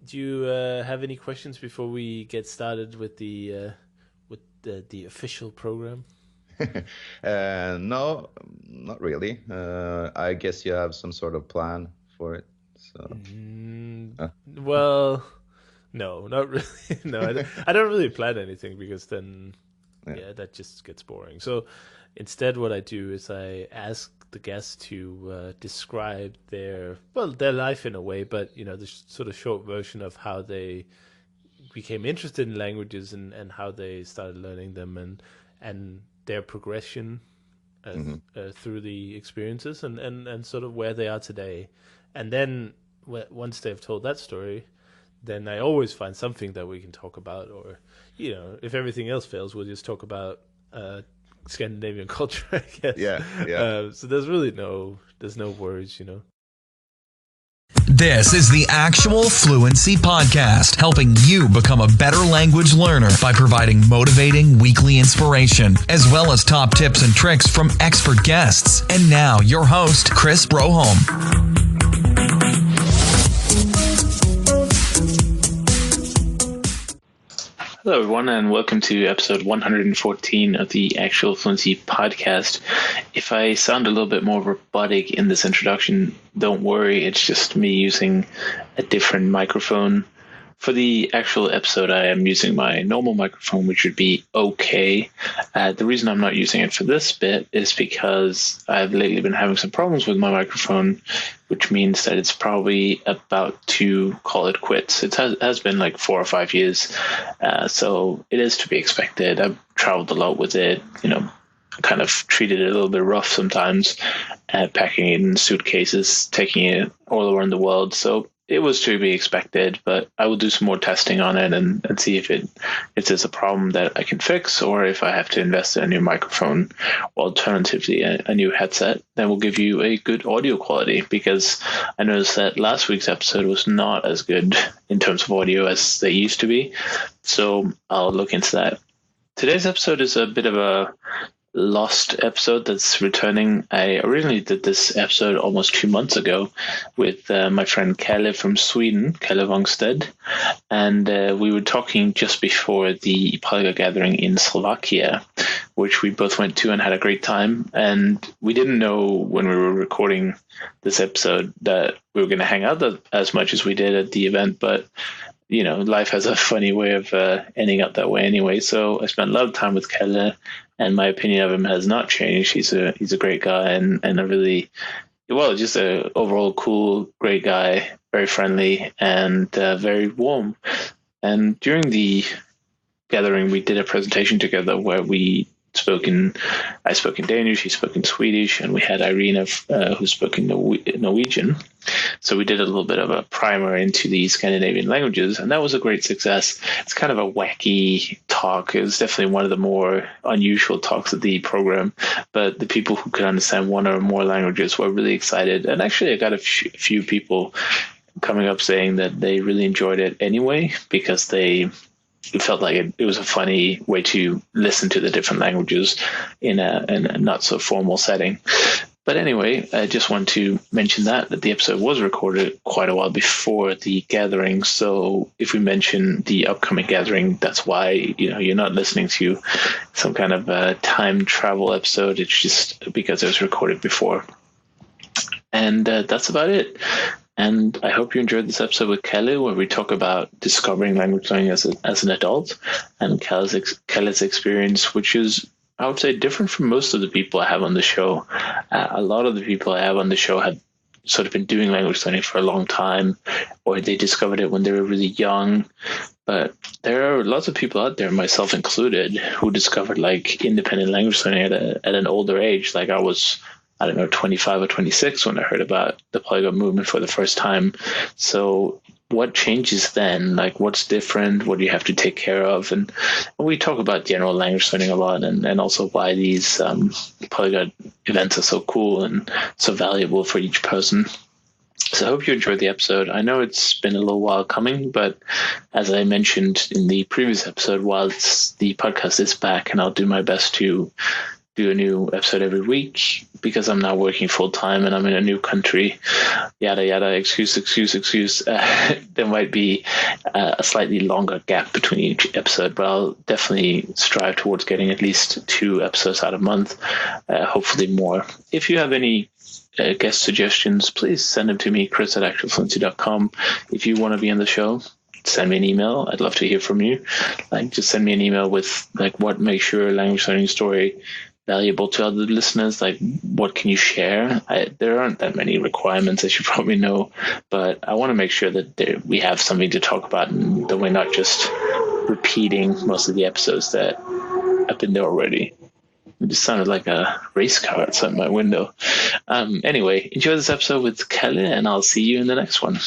Do you have any questions before we get started with the official program? No, not really. I guess you have some sort of plan for it. So, uh, Well, no, not really. No, I don't really plan anything because then, yeah. yeah, that just gets boring. So instead, what I do is I ask the guests to describe their life in a way, but the sort of short version of how they became interested in languages and how they started learning them and their progression Hmm. through the experiences and sort of where they are today. And then once they've told that story, then I always find something that we can talk about, or if everything else fails, we'll just talk about Scandinavian culture, I guess. Yeah, yeah. So there's no words. This is the Actual Fluency Podcast, helping you become a better language learner by providing motivating weekly inspiration, as well as top tips and tricks from expert guests. And now, your host, Chris Broholm. Hello, everyone, and welcome to episode 114 of the Actual Fluency Podcast. If I sound a little bit more robotic in this introduction, don't worry. It's just me using a different microphone. For the actual episode, I am using my normal microphone, which would be okay. The reason I'm not using it for this bit is because I've lately been having some problems with my microphone, which means that it's probably about to call it quits. It has been like 4 or 5 years, so it is to be expected. I've traveled a lot with it, kind of treated it a little bit rough sometimes, packing it in suitcases, taking it all around the world. So it was to be expected, but I will do some more testing on it and see if it's a problem that I can fix, or if I have to invest in a new microphone, or alternatively a new headset that will give you a good audio quality, because I noticed that last week's episode was not as good in terms of audio as they used to be. So I'll look into that. Today's episode is a bit of a lost episode that's returning. I originally did this episode almost 2 months ago with my friend Kalle from Sweden, Kalle Wångstedt, and we were talking just before the Polyglot gathering in Slovakia, which we both went to and had a great time. And we didn't know when we were recording this episode that we were going to hang out as much as we did at the event, but life has a funny way of ending up that way anyway. So I spent a lot of time with Kalle, and my opinion of him has not changed. He's a great guy and a really, just a overall cool, great guy, very friendly and very warm. And during the gathering, we did a presentation together where I spoke in Danish, he spoke in Swedish, and we had Irina who spoke in Norwegian. So we did a little bit of a primer into the Scandinavian languages, and that was a great success. It's kind of a wacky talk. It was definitely one of the more unusual talks of the program, but the people who could understand one or more languages were really excited. And actually, I got a few people coming up saying that they really enjoyed it anyway, because it felt like it was a funny way to listen to the different languages in a not so formal setting. But anyway, I just want to mention that the episode was recorded quite a while before the gathering. So if we mention the upcoming gathering, that's why you're not listening to some kind of time travel episode. It's just because it was recorded before. And that's about it. And I hope you enjoyed this episode with Kalle, where we talk about discovering language learning as an adult, and Kalle's experience, which is, I would say, different from most of the people I have on the show. A lot of the people I have on the show have sort of been doing language learning for a long time, or they discovered it when they were really young. But there are lots of people out there, myself included, who discovered independent language learning at an older age. Like I was, 25 or 26 when I heard about the polyglot movement for the first time. So what changes then? Like what's different? What do you have to take care of? And we talk about general language learning a lot, and also why these polyglot events are so cool and so valuable for each person. So I hope you enjoyed the episode. I know it's been a little while coming, but as I mentioned in the previous episode, whilst the podcast is back, and I'll do my best to do a new episode every week because I'm now working full time and I'm in a new country, yada, yada, excuse. There might be a slightly longer gap between each episode, but I'll definitely strive towards getting at least 2 episodes out a month, hopefully more. If you have any guest suggestions, please send them to me, chris@actualfluency.com. If you want to be on the show, send me an email. I'd love to hear from you. Just send me an email with what makes your language learning story valuable to other listeners. What can you share? There aren't that many requirements, as you probably know, but I want to make sure that we have something to talk about and that we're not just repeating most of the episodes that have been there already. It just sounded like a race car outside my window. Anyway, enjoy this episode with Kalle, and I'll see you in the next one.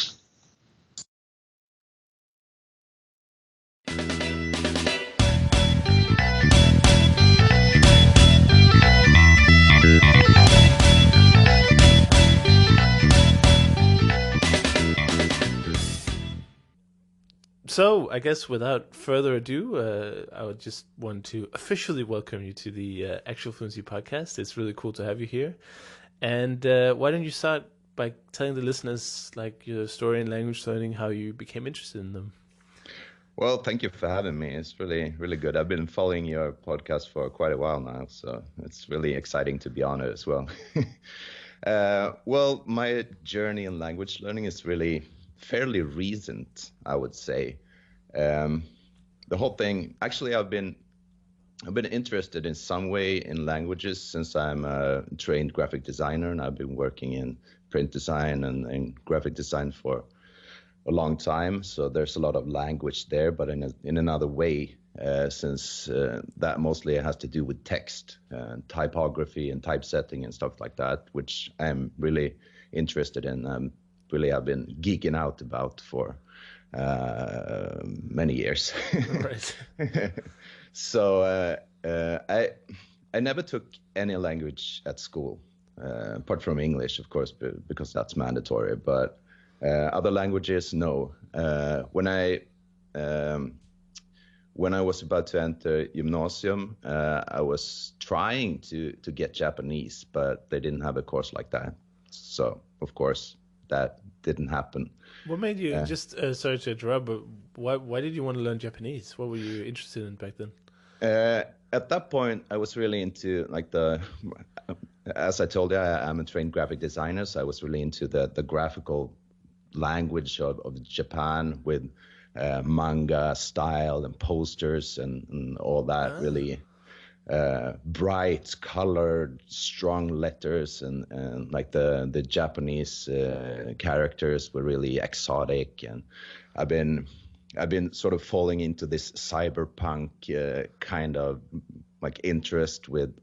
So, I guess without further ado, I would just want to officially welcome you to the Actual Fluency podcast. It's really cool to have you here. And why don't you start by telling the listeners your story in language learning, how you became interested in them? Well, thank you for having me. It's really, really good. I've been following your podcast for quite a while now, so it's really exciting to be on it as well. Well, my journey in language learning is really fairly recent, I would say. The whole thing, actually, I've been interested in some way in languages since I'm a trained graphic designer, and I've been working in print design and graphic design for a long time. So there's a lot of language there, but in another way, since that mostly has to do with text, typography and typesetting and stuff like that, which I'm really interested in. Really, I've been geeking out about for many years. Right. So I never took any language at school, apart from English, of course, because that's mandatory. But other languages, no. When I was about to enter gymnasium, I was trying to get Japanese, but they didn't have a course like that. So, of course, that didn't happen. What made you, sorry to interrupt, but why did you want to learn Japanese? What were you interested in back then? At that point, I was really into as I told you, I'm a trained graphic designer, so I was really into the graphical language of Japan with manga style and posters and all that. Really bright, colored, strong letters, and the Japanese characters were really exotic. And I've been sort of falling into this cyberpunk kind of interest with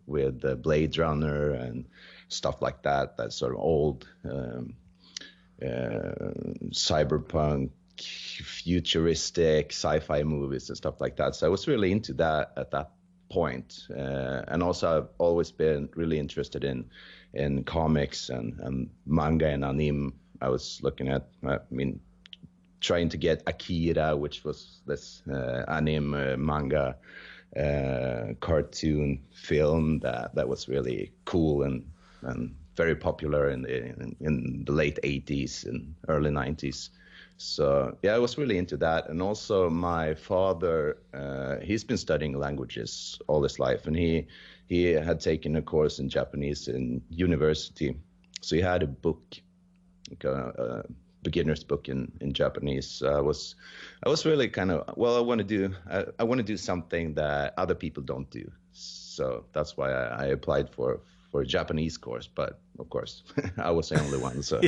Blade Runner and stuff like that. That sort of old cyberpunk, futuristic sci-fi movies and stuff like that. So I was really into that at that point. And also I've always been really interested in comics and manga and anime. I was looking at, trying to get Akira, which was this anime manga cartoon film that was really cool and very popular in the late 80s and early 90s. So yeah, I was really into that. And also my father, he's been studying languages all his life, and he had taken a course in Japanese in university. So he had a book, a beginner's book in Japanese. So I was really kind of, well, I want to do something that other people don't do. So that's why I applied for a Japanese course, but of course I was the only one. So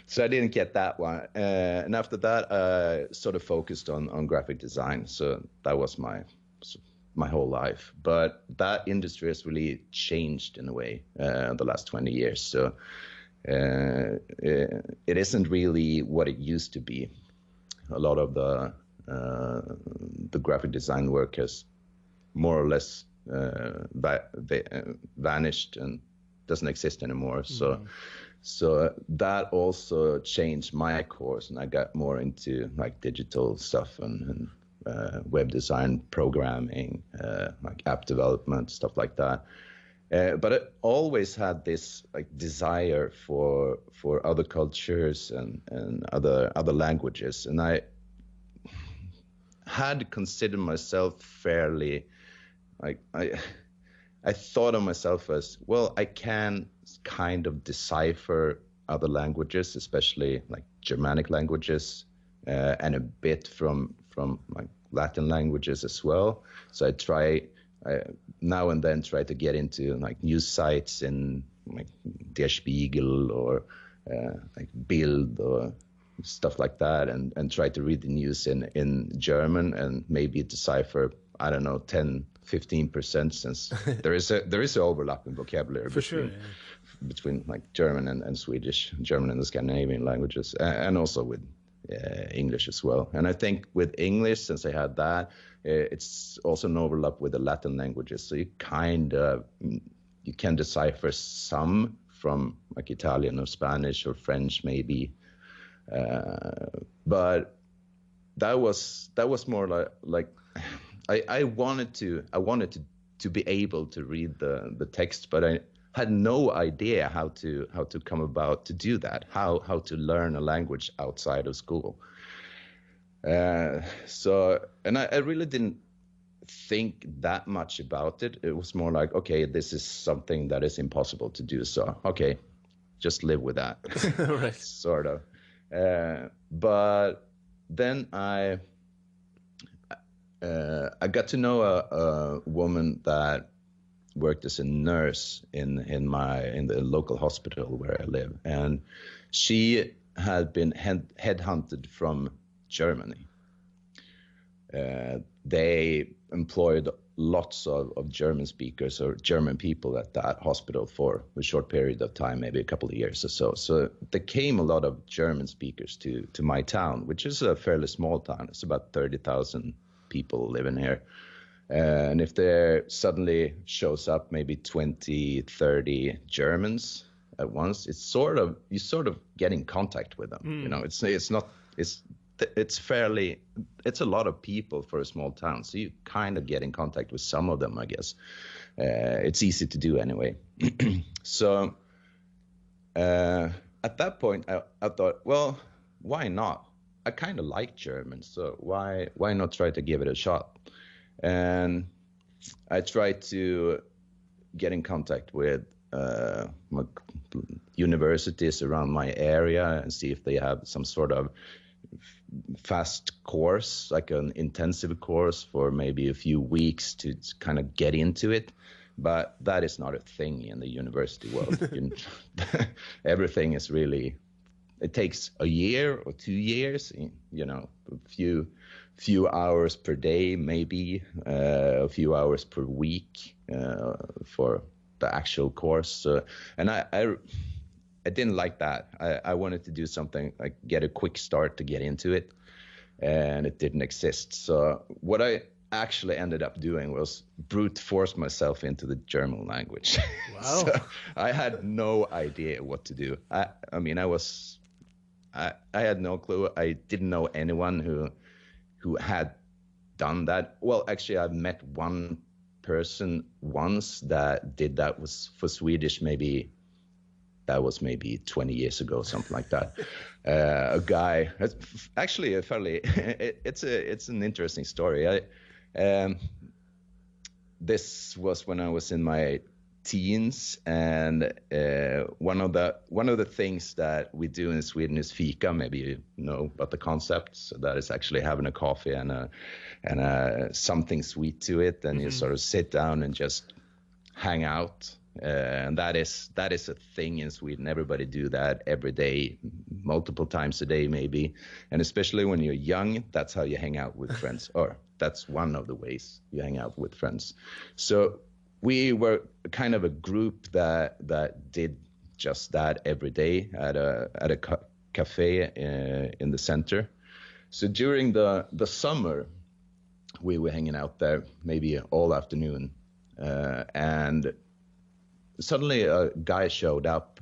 so I didn't get that one. And after that, I sort of focused on graphic design. So that was my whole life. But that industry has really changed in a way the last 20 years. So it isn't really what it used to be. A lot of the graphic design work has more or less vanished and doesn't exist anymore. So that also changed my course, and I got more into digital stuff and web design, programming, app development, stuff like that. But I always had this like desire for other cultures and other languages, and I had considered myself fairly like I thought of myself as, well, I can kind of decipher other languages, especially like Germanic languages, and a bit from like Latin languages as well. So I now and then try to get into like news sites in like Der Spiegel or like Bild or stuff like that, and try to read the news in German and maybe decipher, I don't know, 10-15%, since there is an overlap in vocabulary between like German and Swedish, German and the Scandinavian languages, and also with English as well. And I think with English, since I had that, it's also an overlap with the Latin languages. So you can decipher some from like Italian or Spanish or French maybe, but that was more like I wanted to be able to read the text, but I had no idea how to come about to do that, how to learn a language outside of school. So I really didn't think that much about it. It was more like, okay, this is something that is impossible to do, so okay, just live with that. Right. Sort of. But then I got to know a woman that worked as a nurse in the local hospital where I live, and she had been headhunted from Germany. They employed lots of German speakers or German people at that hospital for a short period of time, maybe a couple of years or so. So there came a lot of German speakers to my town, which is a fairly small town. It's about 30,000 people living here. And if there suddenly shows up maybe 20, 30 Germans at once, you sort of get in contact with them. You know, it's a lot of people for a small town. So you kind of get in contact with some of them, I guess. It's easy to do anyway. So at that point, I thought, well, why not? I kind of like German, so why not try to give it a shot? And I tried to get in contact with universities around my area and see if they have some sort of fast course, like an intensive course for maybe a few weeks to kind of get into it. But that is not a thing in the university world. Everything is really, it takes a year or 2 years, you know, a few hours per day, maybe a few hours per week for the actual course. And I didn't like that. I wanted to do something like get a quick start to get into it, and it didn't exist. So what I actually ended up doing was brute force myself into the German language. Wow. So I had no idea what to do. I had no clue. I didn't know anyone who had done that. Well, actually, I've met one person once that did that, was for Swedish, maybe 20 years ago, something like that. A guy, actually a fairly, it's an interesting story. This was when I was in my teens, and one of the things that we do in Sweden is fika. Maybe you know about the concept. So that is actually having a coffee and something sweet to it, and you sort of sit down and just hang out. And that is a thing in Sweden. Everybody do that every day, multiple times a day maybe. And especially when you're young, that's how you hang out with friends, or that's one of the ways you hang out with friends. So we were kind of a group that did just that every day at a cafe in the center. So during the summer, we were hanging out there maybe all afternoon, and suddenly a guy showed up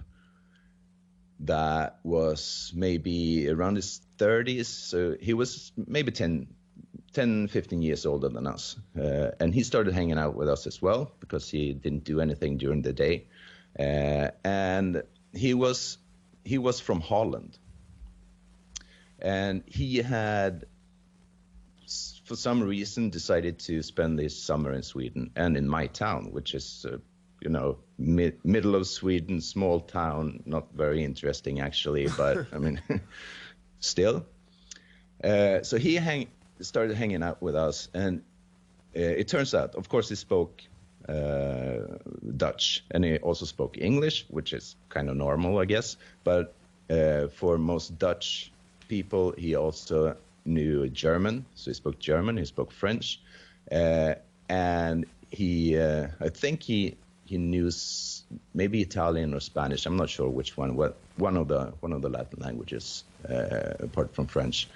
that was maybe around his 30s. So he was maybe 10 10, 15 years older than us. And he started hanging out with us as well because he didn't do anything during the day. And he was from Holland. And he had, for some reason, decided to spend this summer in Sweden and in my town, which is, middle of Sweden, small town, not very interesting actually, but I mean, still. So he started hanging out with us, and it turns out, of course, he spoke Dutch, and he also spoke English, which is kind of normal, I guess. But for most Dutch people, he also knew German, so he spoke German, he spoke French, and he, I think he knew maybe Italian or Spanish. I'm not sure which one. One of the Latin languages, apart from French.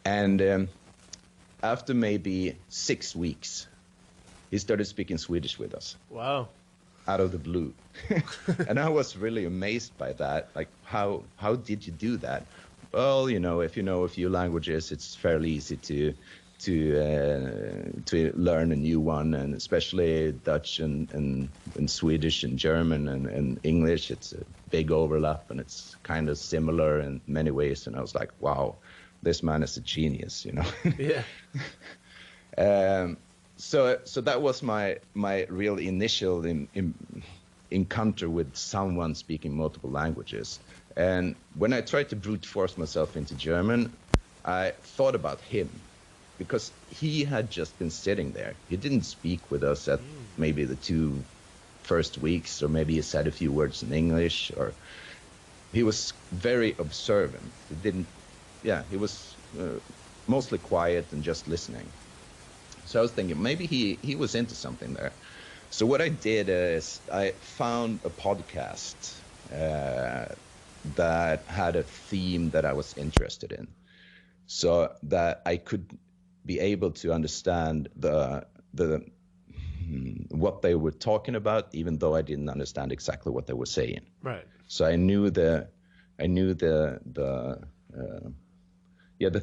And after maybe 6 weeks, he started speaking Swedish with us. Wow. Out of the blue. And I was really amazed by that. Like, how did you do that? Well, if you know a few languages, it's fairly easy to learn a new one, and especially Dutch and Swedish and German and English. It's a big overlap, and it's kind of similar in many ways. And I was like, wow, this man is a genius, Yeah. So that was my real initial encounter with someone speaking multiple languages. And when I tried to brute force myself into German, I thought about him, because he had just been sitting there. He didn't speak with us at maybe the 2 first weeks, or maybe he said a few words in English, or he was very observant. He was mostly quiet and just listening. So I was thinking maybe he was into something there. So what I did is I found a podcast that had a theme that I was interested in, so that I could be able to understand the what they were talking about, even though I didn't understand exactly what they were saying. Right. So I knew the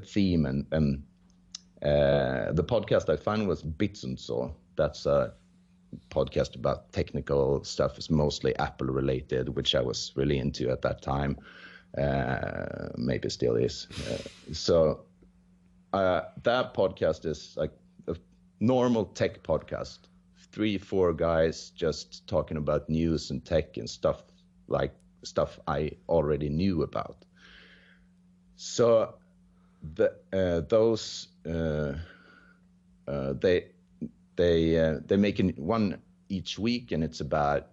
theme, and the podcast I found was Bits and So. That's a podcast about technical stuff. It's mostly Apple related, which I was really into at that time. Maybe still is. So that podcast is like a normal tech podcast. 3-4 guys just talking about news and tech and stuff I already knew about. So they make one each week, and it's about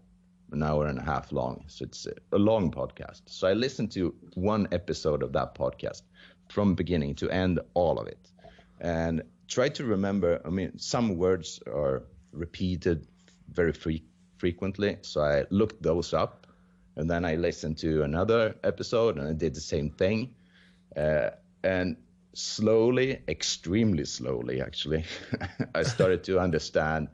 an hour and a half long. So it's a long podcast. So I listened to one episode of that podcast from beginning to end, all of it, and try to remember. I mean, some words are repeated very frequently, so I looked those up, and then I listened to another episode, and I did the same thing, and slowly, extremely slowly, actually, I started to understand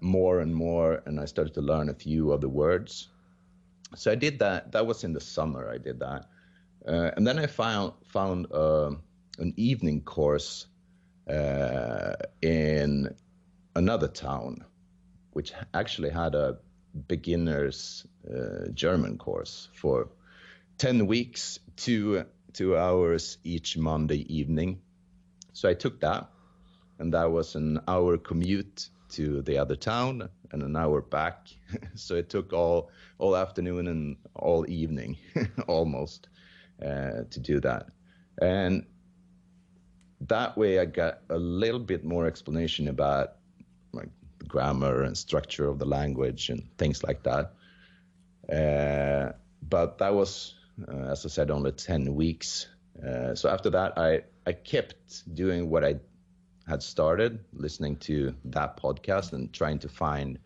more and more, and I started to learn a few of the words. So I did that. That was in the summer. I did that, and then I found an evening course in another town, which actually had a beginner's German course for 10 weeks, 2 hours each Monday evening. So I took that, and that was an hour commute to the other town and an hour back. So it took all afternoon and all evening almost to do that. And that way I got a little bit more explanation about like the grammar and structure of the language and things like that. But that was, as I said, only 10 weeks. So after that, I kept doing what I had started, listening to that podcast and trying to find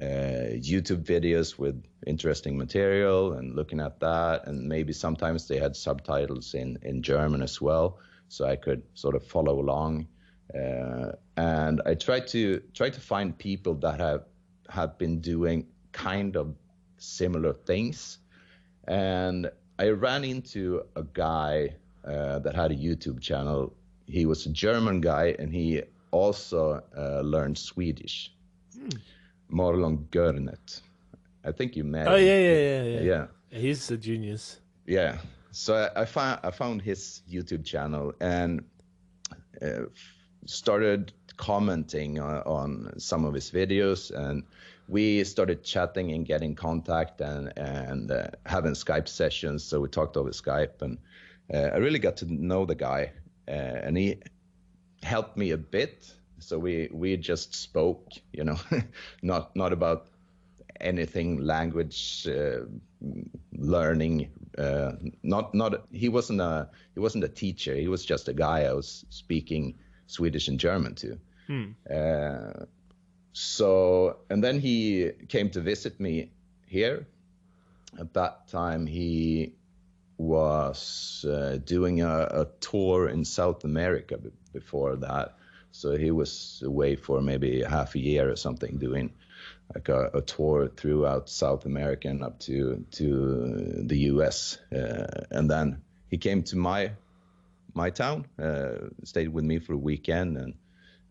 YouTube videos with interesting material and looking at that. And maybe sometimes they had subtitles in German as well, so I could sort of follow along. And I tried to find people that have been doing kind of similar things. And I ran into a guy that had a YouTube channel he was a German guy, and he also learned Swedish. Marlon Görnet. I think you met him. Yeah. He's a genius. Yeah. So I found his YouTube channel and started commenting on some of his videos, and we started chatting and getting contact and having Skype sessions. So we talked over Skype, and I really got to know the guy, and he helped me a bit. So we just spoke, not about anything language learning. He wasn't a teacher. He was just a guy I was speaking Swedish and German to. So, and then he came to visit me here. At that time, he was doing a tour in South America before that. So he was away for maybe half a year or something, doing like a tour throughout South America and up to the US. And then he came to my town, stayed with me for a weekend,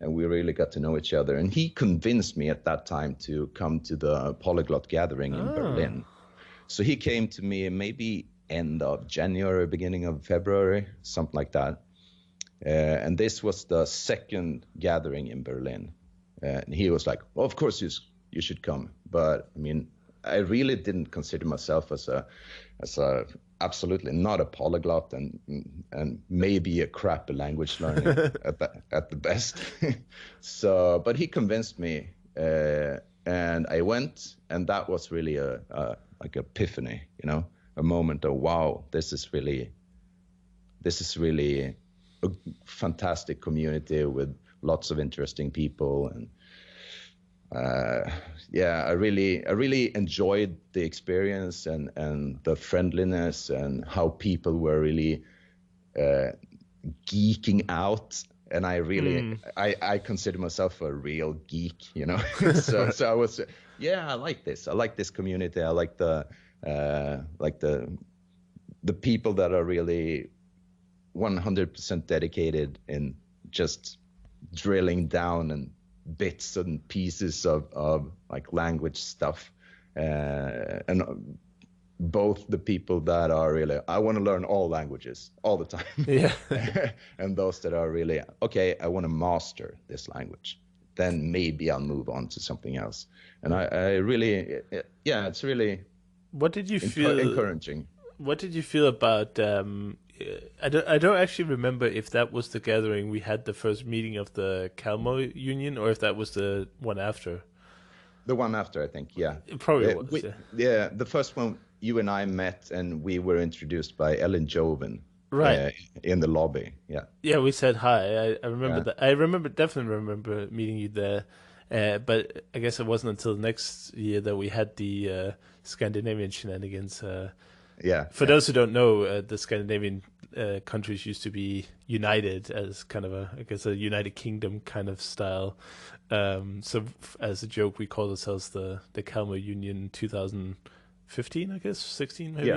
and we really got to know each other. And he convinced me at that time to come to the Polyglot Gathering in Berlin. So he came to me maybe end of January, beginning of February, something like that. And this was the second gathering in Berlin. And he was like, well, of course you should come. But I mean, I really didn't consider myself as a absolutely not a polyglot and maybe a crappy language learner at the best. So, but he convinced me, and I went, and that was really a like epiphany, a moment of wow, this is really a fantastic community with lots of interesting people, and I really enjoyed the experience and the friendliness and how people were really geeking out. And I really, I consider myself a real geek, so I was, I like this. I like this community. I like the people that are really 100% dedicated in just drilling down and bits and pieces of like language stuff, and both the people that are really, I want to learn all languages all the time, and those that are really, okay, I want to master this language, then maybe I'll move on to something else. And I really, it's really, what did you feel encouraging. What did you feel about I don't actually remember if that was the gathering we had the first meeting of the Kalmar Union, or if that was the one after. The one after, I think, yeah. It probably was. The first one you and I met, and we were introduced by Ellen Joven, right, in the lobby. Yeah, we said hi. I remember that. I definitely remember meeting you there. But I guess it wasn't until next year that we had the Scandinavian shenanigans. For those who don't know, the Scandinavian countries used to be united as kind of a United Kingdom kind of style. So as a joke, we called ourselves the Kalmar Union 2015, I guess, 16 maybe.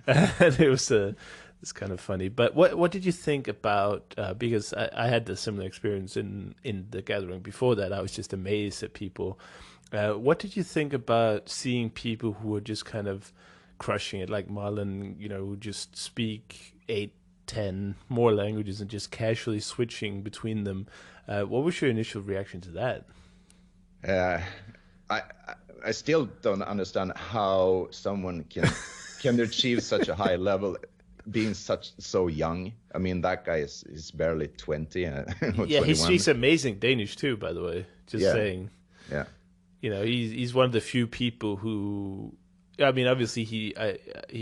Yeah. And it was it's kind of funny. But what did you think about, because I had the similar experience in the gathering before that. I was just amazed at people. What did you think about seeing people who were just kind of crushing it, like Marlon, who just speak 8-10 more languages and just casually switching between them? What was your initial reaction to that? I still don't understand how someone can achieve such a high level being so young. I mean, that guy is barely 20. Yeah, 21. He speaks amazing Danish too, by the way. Just saying. Yeah. He's one of the few people who, I mean, obviously he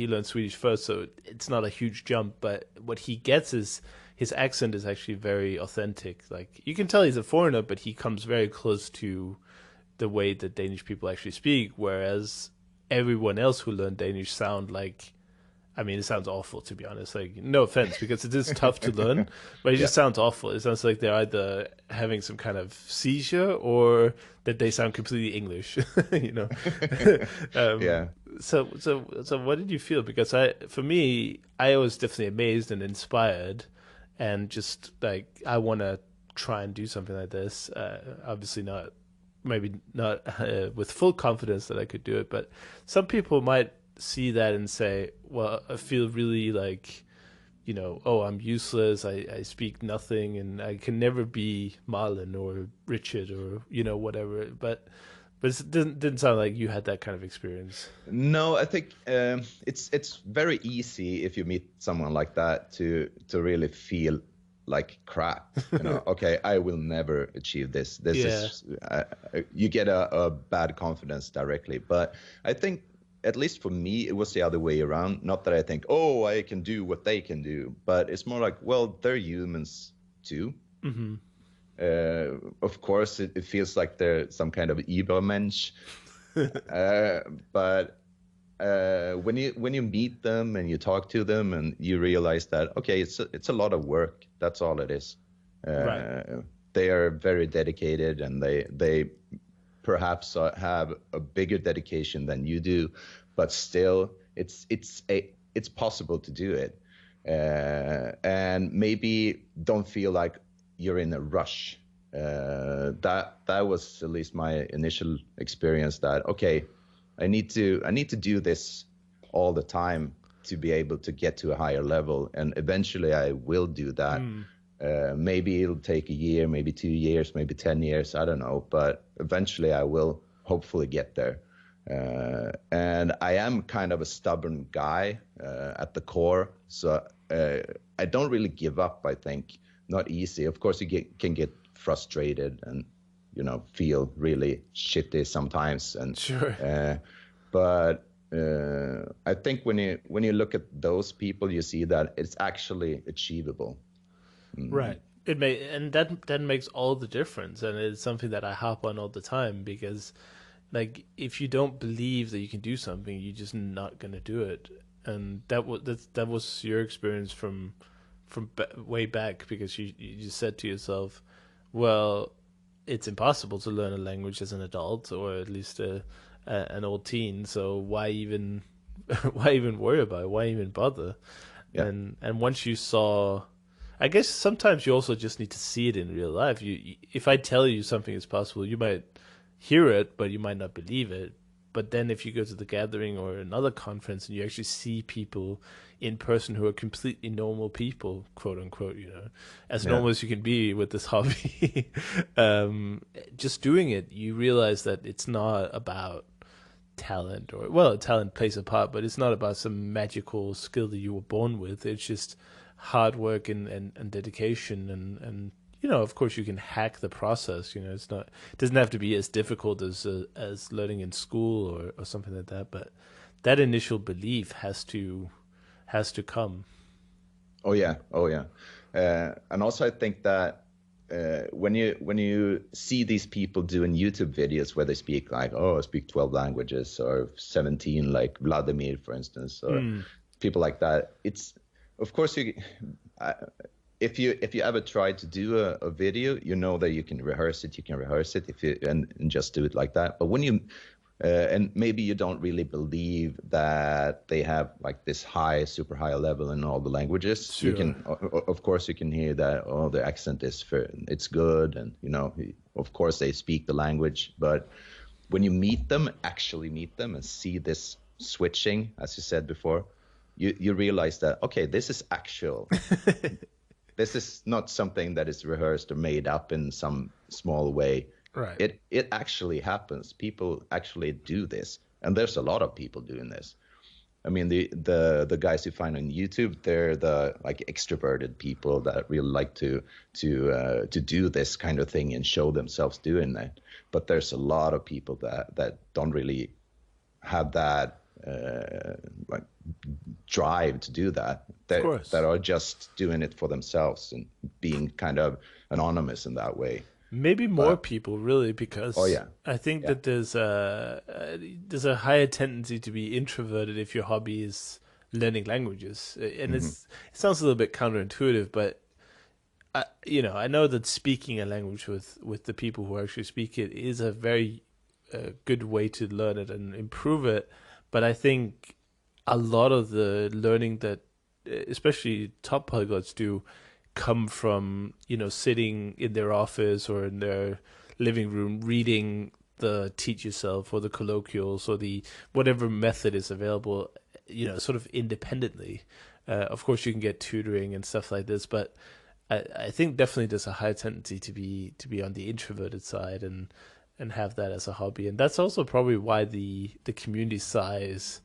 learned Swedish first, so it's not a huge jump. But what he gets is his accent is actually very authentic. Like, you can tell he's a foreigner, but he comes very close to the way that Danish people actually speak. Whereas everyone else who learned Danish sound like, I mean, it sounds awful, to be honest. Like, no offense, because it is tough to learn, but it just sounds awful. It sounds like they're either having some kind of seizure or that they sound completely English, So what did you feel? Because for me, I was definitely amazed and inspired, and just like I want to try and do something like this. Obviously not, maybe not with full confidence that I could do it, but some people might see that and say, well, I feel really like, oh, I'm useless, I speak nothing, and I can never be Marlon or Richard or, whatever. But it didn't sound like you had that kind of experience. No, I think it's very easy if you meet someone like that to really feel like crap. Okay, I will never achieve this. This is you get a bad confidence directly. But I think, at least for me, it was the other way around. Not that I think, oh, I can do what they can do, but it's more like, well, they're humans too. Mm-hmm. Of course, it feels like they're some kind of Übermensch. But when you meet them and you talk to them and you realize that, okay, it's a lot of work. That's all it is. Right. They are very dedicated, and they perhaps have a bigger dedication than you do, but still it's possible to do it. And maybe don't feel like you're in a rush. That was at least my initial experience, that okay, I need to do this all the time to be able to get to a higher level, and eventually I will do that. Maybe it'll take a year, maybe 2 years, maybe 10 years, I don't know, but eventually I will hopefully get there. And I am kind of a stubborn guy at the core, so I don't really give up, I think. Not easy. Of course, you can get frustrated and feel really shitty sometimes, and sure. But I think when you look at those people, you see that it's actually achievable. Right. And that makes all the difference, and it's something that I harp on all the time, because like if you don't believe that you can do something, you're just not gonna do it. And that was your experience from way back, because you said to yourself, well, it's impossible to learn a language as an adult, or at least an old teen, so why even worry about it? Why even bother? Yeah. And once you saw, I guess sometimes you also just need to see it in real life. If I tell you something is possible, you might hear it, but you might not believe it. But then if you go to the gathering or another conference and you actually see people in person who are completely normal people, quote unquote, as normal as you can be with this hobby, just doing it, you realize that it's not about talent, or, well, talent plays a part, but it's not about some magical skill that you were born with. It's just hard work and dedication, and of course you can hack the process. It doesn't have to be as difficult as learning in school or something like that, but that initial belief has to come. Oh yeah. And also I think that when you see these people doing YouTube videos where they speak like, oh, I speak 12 languages, or 17, like Vladimir, for instance, or people like that, it's, of course, if you ever try to do a video, that you can rehearse it. You can rehearse it and just do it like that. But when you and maybe you don't really believe that they have like this super high level in all the languages. Sure. You can, of course, you can hear that the accent it's good, and of course they speak the language. But when you actually meet them, and see this switching, as you said before, you realize that, okay, this is actual. This is not something that is rehearsed or made up in some small way. Right. It actually happens. People actually do this, and there's a lot of people doing this. I mean, the guys you find on YouTube, they're the like extroverted people that really like to do this kind of thing and show themselves doing that. But there's a lot of people that don't really have that like drive to do that. That are just doing it for themselves and being kind of anonymous in that way. Maybe more people, really, because I think that there's a higher tendency to be introverted if your hobby is learning languages, and it sounds a little bit counterintuitive, but I know that speaking a language with the people who actually speak it is a very good way to learn it and improve it. But I think a lot of the learning that especially top polyglots do come from, sitting in their office or in their living room reading the teach yourself or the colloquials or the whatever method is available, sort of independently. Of course, you can get tutoring and stuff like this, but I think definitely there's a high tendency to be on the introverted side and have that as a hobby, and that's also probably why the community size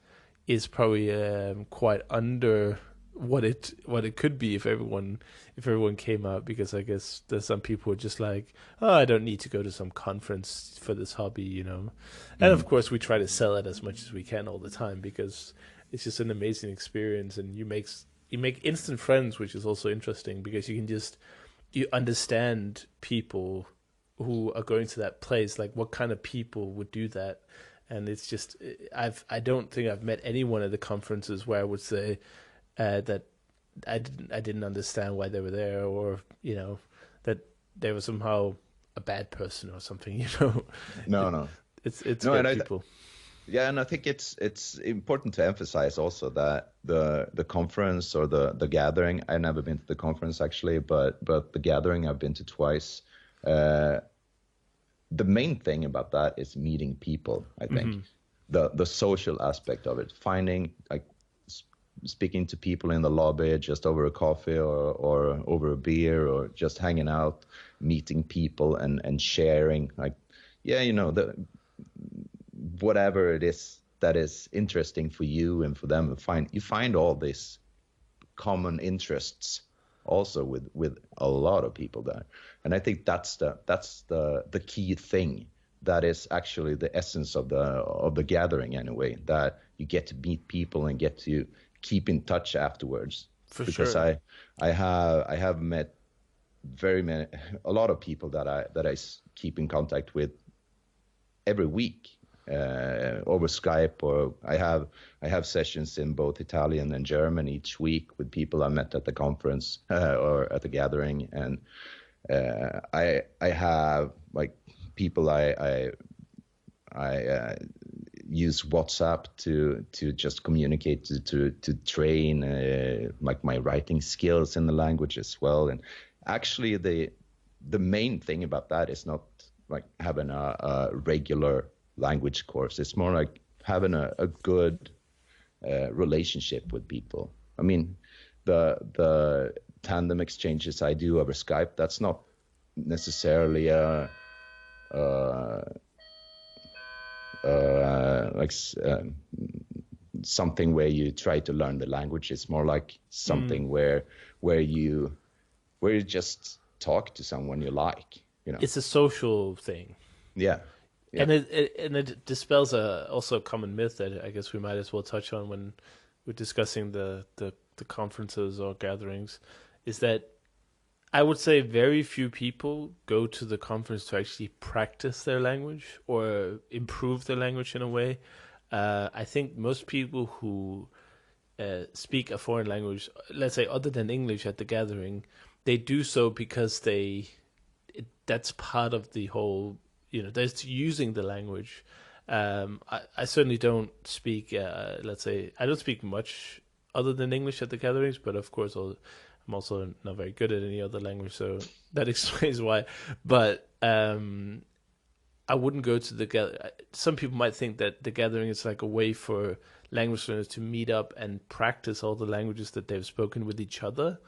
is probably quite under what it could be if everyone came out, because I guess there's some people who are just like, oh, I don't need to go to some conference for this hobby, and of course we try to sell it as much as we can all the time, because it's just an amazing experience, and you make instant friends, which is also interesting because you understand people who are going to that place, like what kind of people would do that. And it's just, I don't think I've met anyone at the conferences where I would say that I didn't understand why they were there, or that they were somehow a bad person or something. No. It's no, great people. Yeah, and I think it's important to emphasize also that the conference or the gathering. I've never been to the conference actually, but the gathering I've been to twice. The main thing about that is meeting people. I think the social aspect of it, finding like speaking to people in the lobby just over a coffee or over a beer, or just hanging out, meeting people and sharing, like, whatever it is that is interesting for you and for them. You find all these common interests also with a lot of people there, and I think that's the key thing. That is actually the essence of the gathering anyway. That you get to meet people and get to keep in touch afterwards. Because sure. I have met a lot of people that I keep in contact with every week. Over Skype, or I have sessions in both Italian and German each week with people I met at the conference or at the gathering, and I have like people I use WhatsApp to just communicate to train like my writing skills in the language as well. And actually the main thing about that is not like having a regular language course. It's more like having a good relationship with people. I mean, the tandem exchanges I do over Skype, that's not necessarily something where you try to learn the language. It's more like something where you just talk to someone you like. It's a social thing. Yeah. Yeah. And it dispels also a common myth that I guess we might as well touch on when we're discussing the conferences or gatherings, is that I would say very few people go to the conference to actually practice their language or improve their language in a way. I think most people who speak a foreign language, let's say other than English at the gathering, they do so because that's part of the whole. There's using the language. I certainly don't speak, let's say, I don't speak much other than English at the gatherings, but of course I'm also not very good at any other language, so that explains why. But I wouldn't go to the gathering. Some people might think that the gathering is like a way for language learners to meet up and practice all the languages that they've spoken with each other.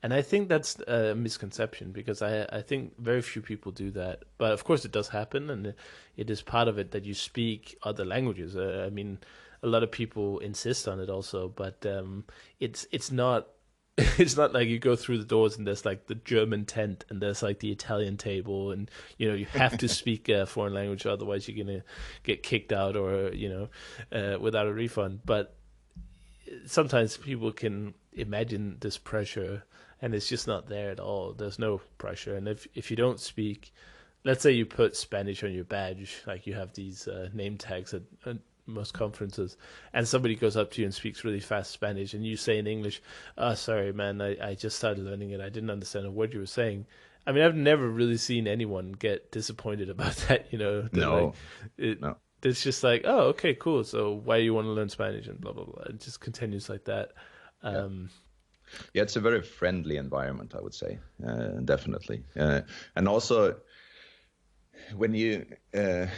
And I think that's a misconception, because I think very few people do that. But of course it does happen, and it is part of it that you speak other languages. I mean, a lot of people insist on it also, but it's not it's not like you go through the doors and there's like the German tent and there's like the Italian table, and you have to speak a foreign language, otherwise you're gonna get kicked out or without a refund. But sometimes people can imagine this pressure, and it's just not there at all. There's no pressure. And if you don't speak, let's say you put Spanish on your badge, like you have these name tags at most conferences, and somebody goes up to you and speaks really fast Spanish, and you say in English, "Oh, sorry, man, I just started learning it. I didn't understand a word you were saying." I mean, I've never really seen anyone get disappointed about that, No. No. It's just like, oh, okay, cool. So why do you want to learn Spanish and blah, blah, blah. It just continues like that. Yeah. Yeah, it's a very friendly environment, I would say, definitely. And also, when you, I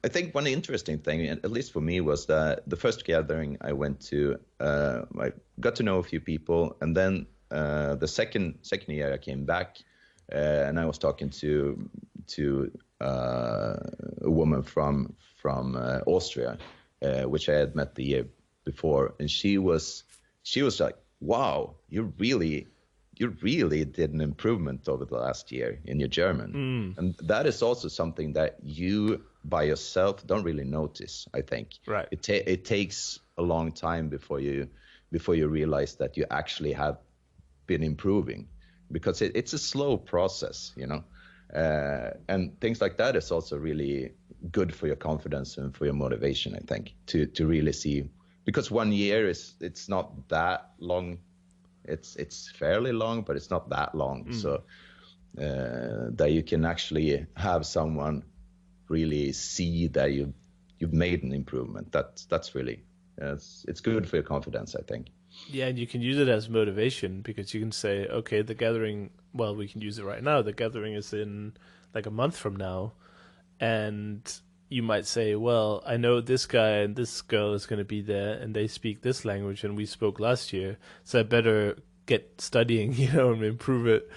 think one interesting thing, at least for me, was that the first gathering I went to, I got to know a few people, and then the second year I came back, and I was talking to a woman from Austria, which I had met the year before, and she was like, "Wow, you really did an improvement over the last year in your German." And that is also something that you by yourself don't really notice, I think. Right. It takes a long time before you realize that you actually have been improving, because it's a slow process, you know. And things like that is also really good for your confidence and for your motivation, I think, to really see, because 1 year it's not that long. It's fairly long, but it's not that long. So that you can actually have someone really see that you've made an improvement. That's really it's good for your confidence, I think. Yeah, and you can use it as motivation, because you can say, okay, the gathering, well, we can use it right now. The gathering is in like a month from now. And you might say, well, I know this guy and this girl is going to be there, and they speak this language, and we spoke last year. So I better get studying, and improve it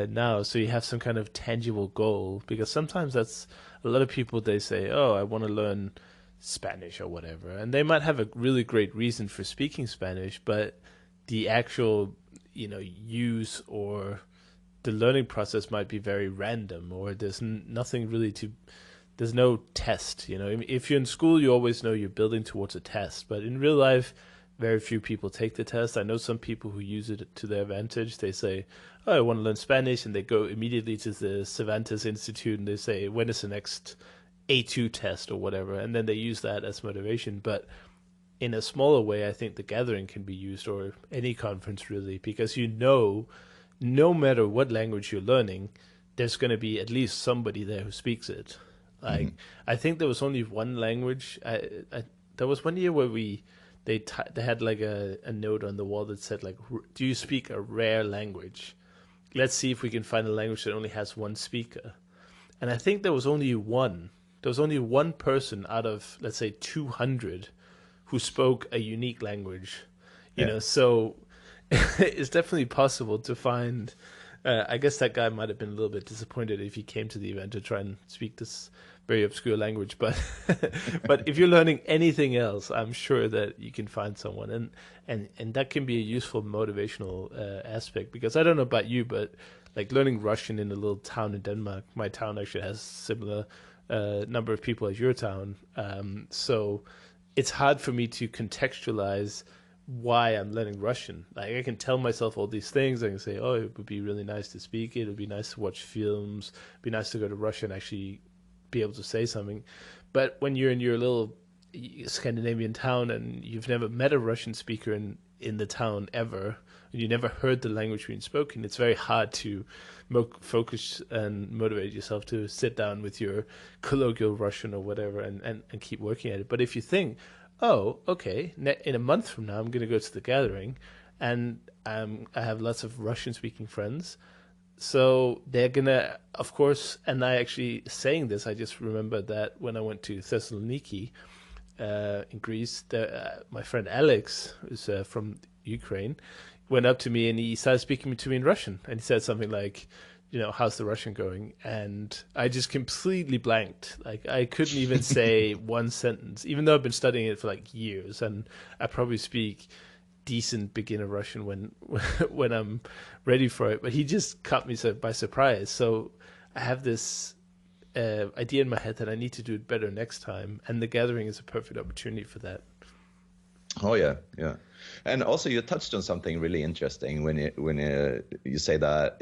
now. So you have some kind of tangible goal, because sometimes that's a lot of people, they say, oh, I want to learn Spanish or whatever, and they might have a really great reason for speaking Spanish, but the actual use or the learning process might be very random, or there's nothing really there's no test. If you're in school, you always know you're building towards a test, but in real life very few people take the test. I know some people who use it to their advantage. They say, oh, I want to learn Spanish, and they go immediately to the Cervantes Institute and they say, when is the next A2 test or whatever, and then they use that as motivation. But in a smaller way, I think the gathering can be used, or any conference really, because no matter what language you're learning, there's going to be at least somebody there who speaks it. Like, I think there was only one language. There was 1 year where they had like a note on the wall that said, like, do you speak a rare language? Let's see if we can find a language that only has one speaker. And I think there was only one. There was only one person out of, let's say, 200 who spoke a unique language. So it's definitely possible to find. I guess that guy might have been a little bit disappointed if he came to the event to try and speak this very obscure language. But but if you're learning anything else, I'm sure that you can find someone, and that can be a useful motivational aspect. Because I don't know about you, but like learning Russian in a little town in Denmark, my town actually has similar number of people as your town. So it's hard for me to contextualize why I'm learning Russian. Like, I can tell myself all these things. I can say, oh, it would be really nice to speak it. It would be nice to watch films. It'd be nice to go to Russia and actually be able to say something. But when you're in your little Scandinavian town and you've never met a Russian speaker in the town ever, and you never heard the language being spoken, it's very hard to focus and motivate yourself to sit down with your colloquial Russian or whatever and keep working at it. But if you think, oh, okay, in a month from now I'm going to go to the gathering, and I have lots of Russian-speaking friends, so they're going to, of course, and I actually, saying this, I just remember that when I went to Thessaloniki in Greece, my friend Alex, who's from Ukraine, went up to me and he started speaking to me in Russian, and he said something like, how's the Russian going? And I just completely blanked. Like, I couldn't even say one sentence, even though I've been studying it for like years, and I probably speak decent beginner Russian when I'm ready for it. But he just caught me by surprise. So I have this idea in my head that I need to do it better next time, and the gathering is a perfect opportunity for that. Oh yeah. And also, you touched on something really interesting when you say that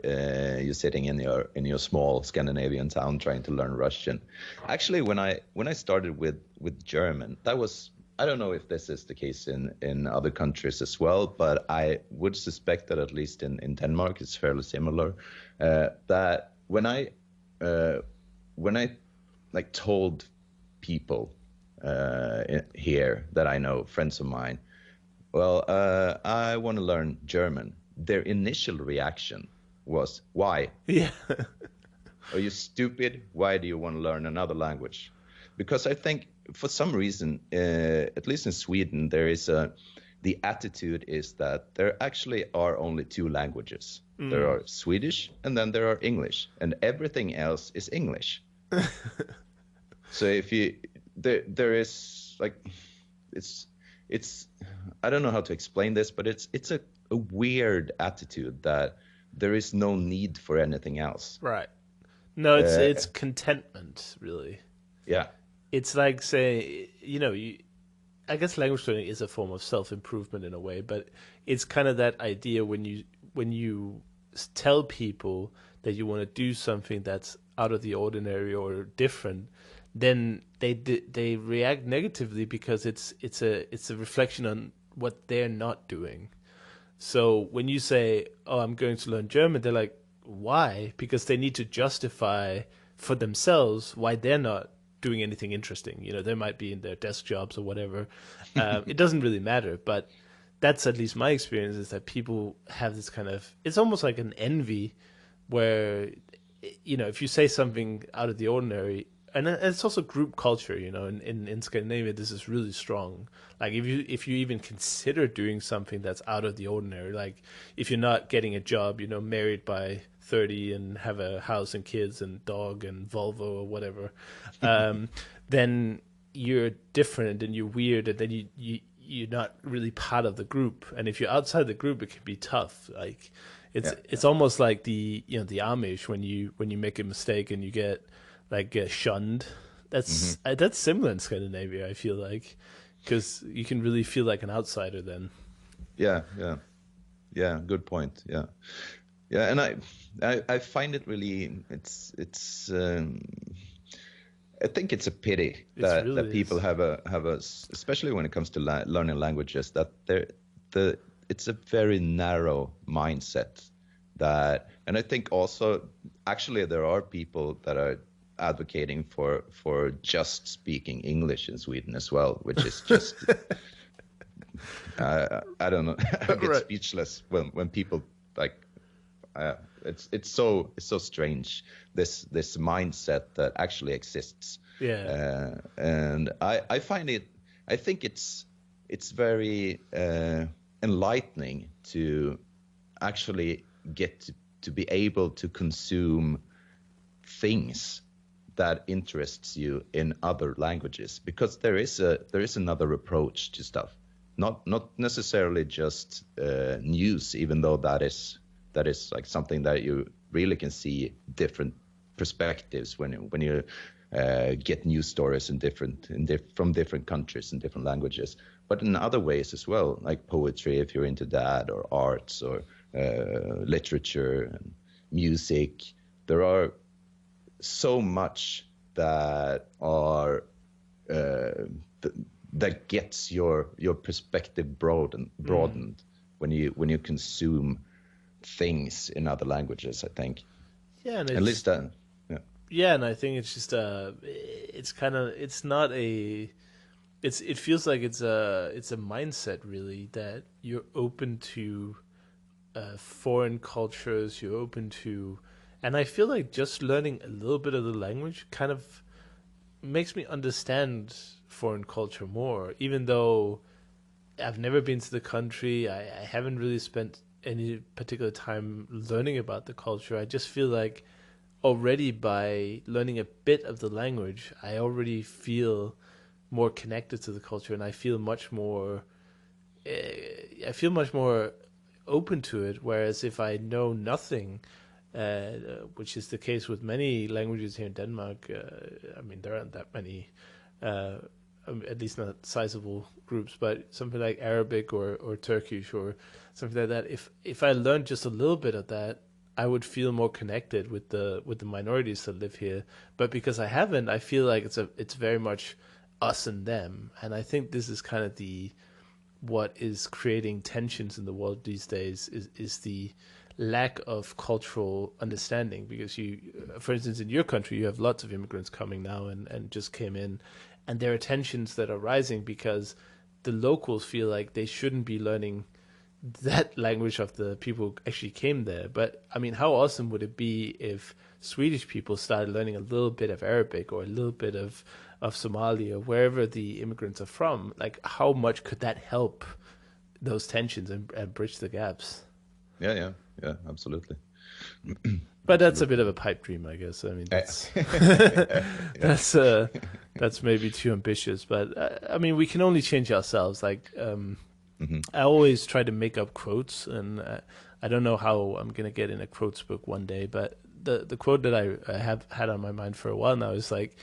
you're sitting in your small Scandinavian town trying to learn Russian. Actually, when I started with German, that was, I don't know if this is the case in other countries as well, but I would suspect that at least in Denmark it's fairly similar. That when I like told people here that I know, friends of mine, well, I want to learn German, their initial reaction was, why? Yeah. Are you stupid? Why do you want to learn another language? Because I think for some reason, at least in Sweden, the attitude is that there actually are only two languages. There are Swedish and then there are English, and everything else is English. So if there is like, it's I don't know how to explain this, but it's a weird attitude that there is no need for anything else. Right. No, it's contentment, really. Yeah. It's like saying, I guess language learning is a form of self-improvement in a way, but it's kind of that idea when you tell people that you want to do something that's out of the ordinary or different, then they react negatively because it's a reflection on what they're not doing. So when you say, "Oh, I'm going to learn German," they're like, "Why?" Because they need to justify for themselves why they're not doing anything interesting. They might be in their desk jobs or whatever. It doesn't really matter, but that's at least my experience, is that people have this kind of, it's almost like an envy where, if you say something out of the ordinary, and it's also group culture, in Scandinavia, this is really strong. Like if you even consider doing something that's out of the ordinary, like if you're not getting a job, married by 30 and have a house and kids and dog and Volvo or whatever, then you're different and you're weird, and then you're not really part of the group. And if you're outside the group, it can be tough. Like it's almost like the Amish when you make a mistake and you get shunned. That's similar in Scandinavia, I feel like, because you can really feel like an outsider then. Yeah. Good point. Yeah. And I find it really, it's I think it's a pity that people have a especially when it comes to learning languages, that it's a very narrow mindset and I think also actually there are people that are advocating for just speaking English in Sweden as well, which is just I don't know. I get speechless when people it's so strange, this mindset that actually exists. Yeah. And I think it's very enlightening to actually get to be able to consume things that interests you in other languages, because there is another approach to stuff, not necessarily just news, even though that is like something that you really can see different perspectives when you get news stories from different countries and different languages, but in other ways as well, like poetry if you're into that, or arts, or literature and music. There are so much that are that gets your perspective broadened when you consume things in other languages, I think. Yeah, and at least that. Yeah, and I think it's just it feels like it's a mindset really, that you're open to foreign cultures, you're open to, and I feel like just learning a little bit of the language kind of makes me understand foreign culture more, even though I've never been to the country. I haven't really spent any particular time learning about the culture. I just feel like already by learning a bit of the language, I already feel more connected to the culture, and I feel much more open to it. Whereas if I know nothing, which is the case with many languages here in Denmark, I mean, there aren't that many, at least not sizable groups, but something like Arabic or Turkish or something like that, if I learned just a little bit of that, I would feel more connected with the minorities that live here. But because I haven't, I feel like it's very much us and them. And I think this is kind of what is creating tensions in the world these days is the lack of cultural understanding. Because for instance, in your country, you have lots of immigrants coming now and just came in, and there are tensions that are rising because the locals feel like they shouldn't be learning that language of the people who actually came there. But I mean, how awesome would it be if Swedish people started learning a little bit of Arabic or a little bit of Somali or wherever the immigrants are from? Like, how much could that help those tensions and bridge the gaps? Yeah, absolutely. But that's a bit of a pipe dream, I guess. I mean, that's that's maybe too ambitious. But I mean, we can only change ourselves. Like, I always try to make up quotes, and I don't know how I'm gonna get in a quotes book one day. But the quote that I have had on my mind for a while now is like,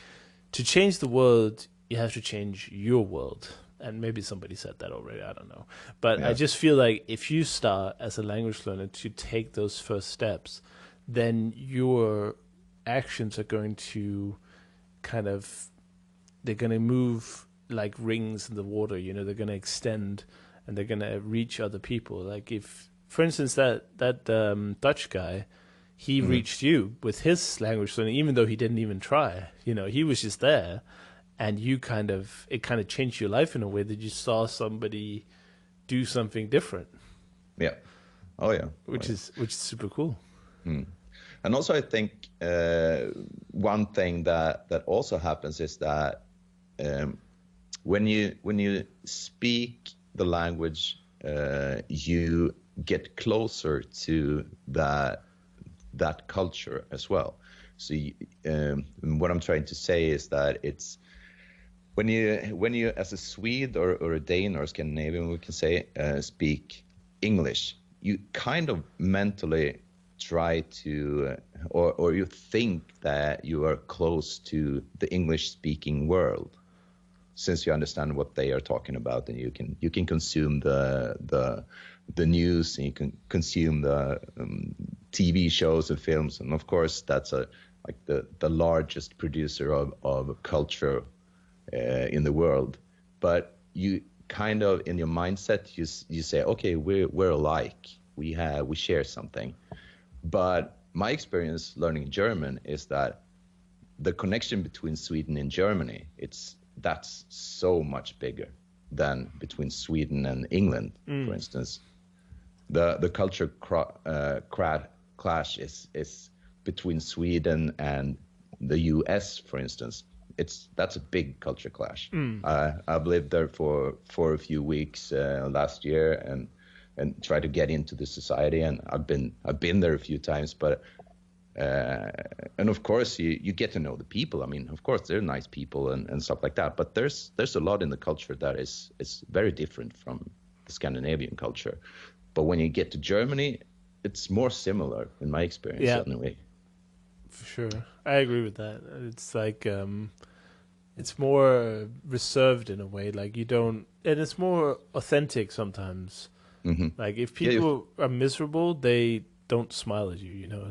to change the world, you have to change your world. And maybe somebody said that already, I don't know. But I just feel like if you start as a language learner to take those first steps, then your actions are going to they're going to move like rings in the water, you know, they're going to extend and they're going to reach other people. Like if, for instance, that Dutch guy, he reached you with his language learning, even though he didn't even try, you know, he was just there. And it kind of changed your life in a way that you saw somebody do something different. Yeah. Oh yeah. Which is super cool. And also, I think one thing that also happens is that when you speak the language, you get closer to that culture as well. So what I'm trying to say is that it's when you as a Swede or a Dane or a Scandinavian, we can say, speak English, you kind of mentally try to or you think that you are close to the English speaking world, since you understand what they are talking about, and you can consume the news, and you can consume the TV shows and films, and of course that's the largest producer of culture in the world. But you kind of, in your mindset, you say, okay, we're alike, we share something. But my experience learning German is that the connection between Sweden and Germany, that's so much bigger than between Sweden and England, for instance. The culture clash is between Sweden and the US, for instance. That's a big culture clash. I've lived there for a few weeks last year and tried to get into the society, and I've been there a few times, but and of course you get to know the people. I mean, of course they're nice people and stuff like that, but there's a lot in the culture that is very different from the Scandinavian culture. But when you get to Germany, it's more similar in my experience, anyway. For sure. I agree with that. It's like it's more reserved in a way, like you don't, and it's more authentic sometimes. Like if people are miserable, they don't smile at you, you know.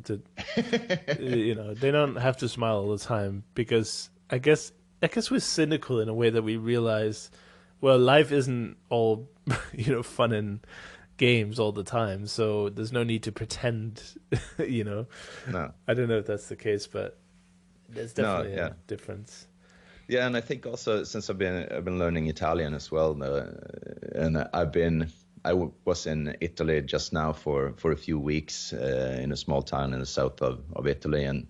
You know, they don't have to smile all the time, because I guess we're cynical in a way that we realize, well, life isn't all you know, fun and games all the time, so there's no need to pretend. You know, no, I don't know if that's the case, but there's definitely a difference. Yeah, and I think also, since I've been learning Italian as well, and I was in Italy just now for a few weeks in a small town in the south of Italy, and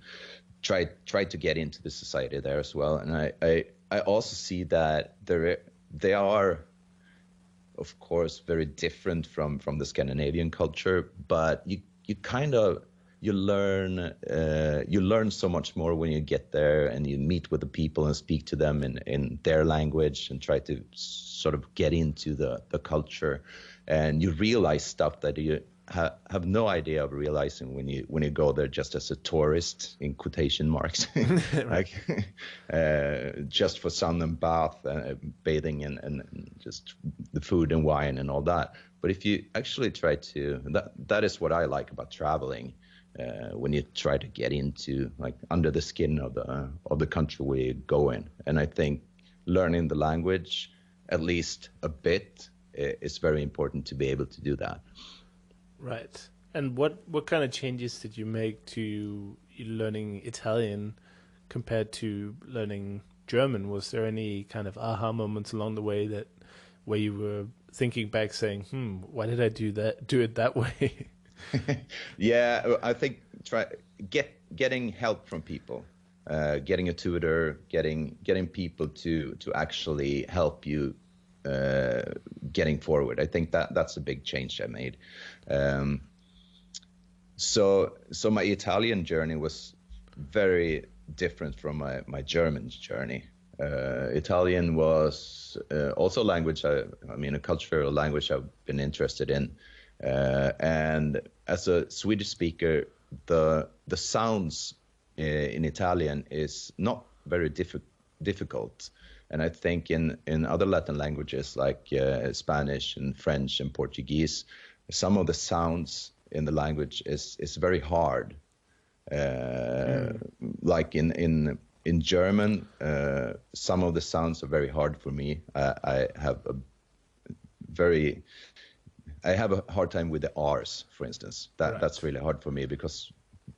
tried to get into the society there as well. And I also see that they are, of course, very different from the Scandinavian culture, but you learn so much more when you get there and you meet with the people and speak to them in their language and try to sort of get into the culture, and you realize stuff that you have no idea of realizing when you go there just as a tourist, in quotation marks, like just for sun and bath, bathing and just the food and wine and all that. But if you actually try to, that is what I like about traveling. When you try to get into, like, under the skin of the country where you go in. And I think learning the language, at least a bit, is very important to be able to do that. Right. And what kind of changes did you make to learning Italian compared to learning German? Was there any kind of aha moments along the way where you were thinking back, saying, why did I do it that way? Yeah, I think getting help from people, getting a tutor, getting people to actually help you getting forward. I think that's a big change I made. So my Italian journey was very different from my German journey. Italian was also a language, a cultural language I've been interested in. And as a Swedish speaker, the sounds in Italian is not very difficult. And I think in other Latin languages like Spanish and French and Portuguese, some of the sounds in the language is very hard. Like in German, some of the sounds are very hard for me. I have a hard time with the R's, for instance. That's really hard for me because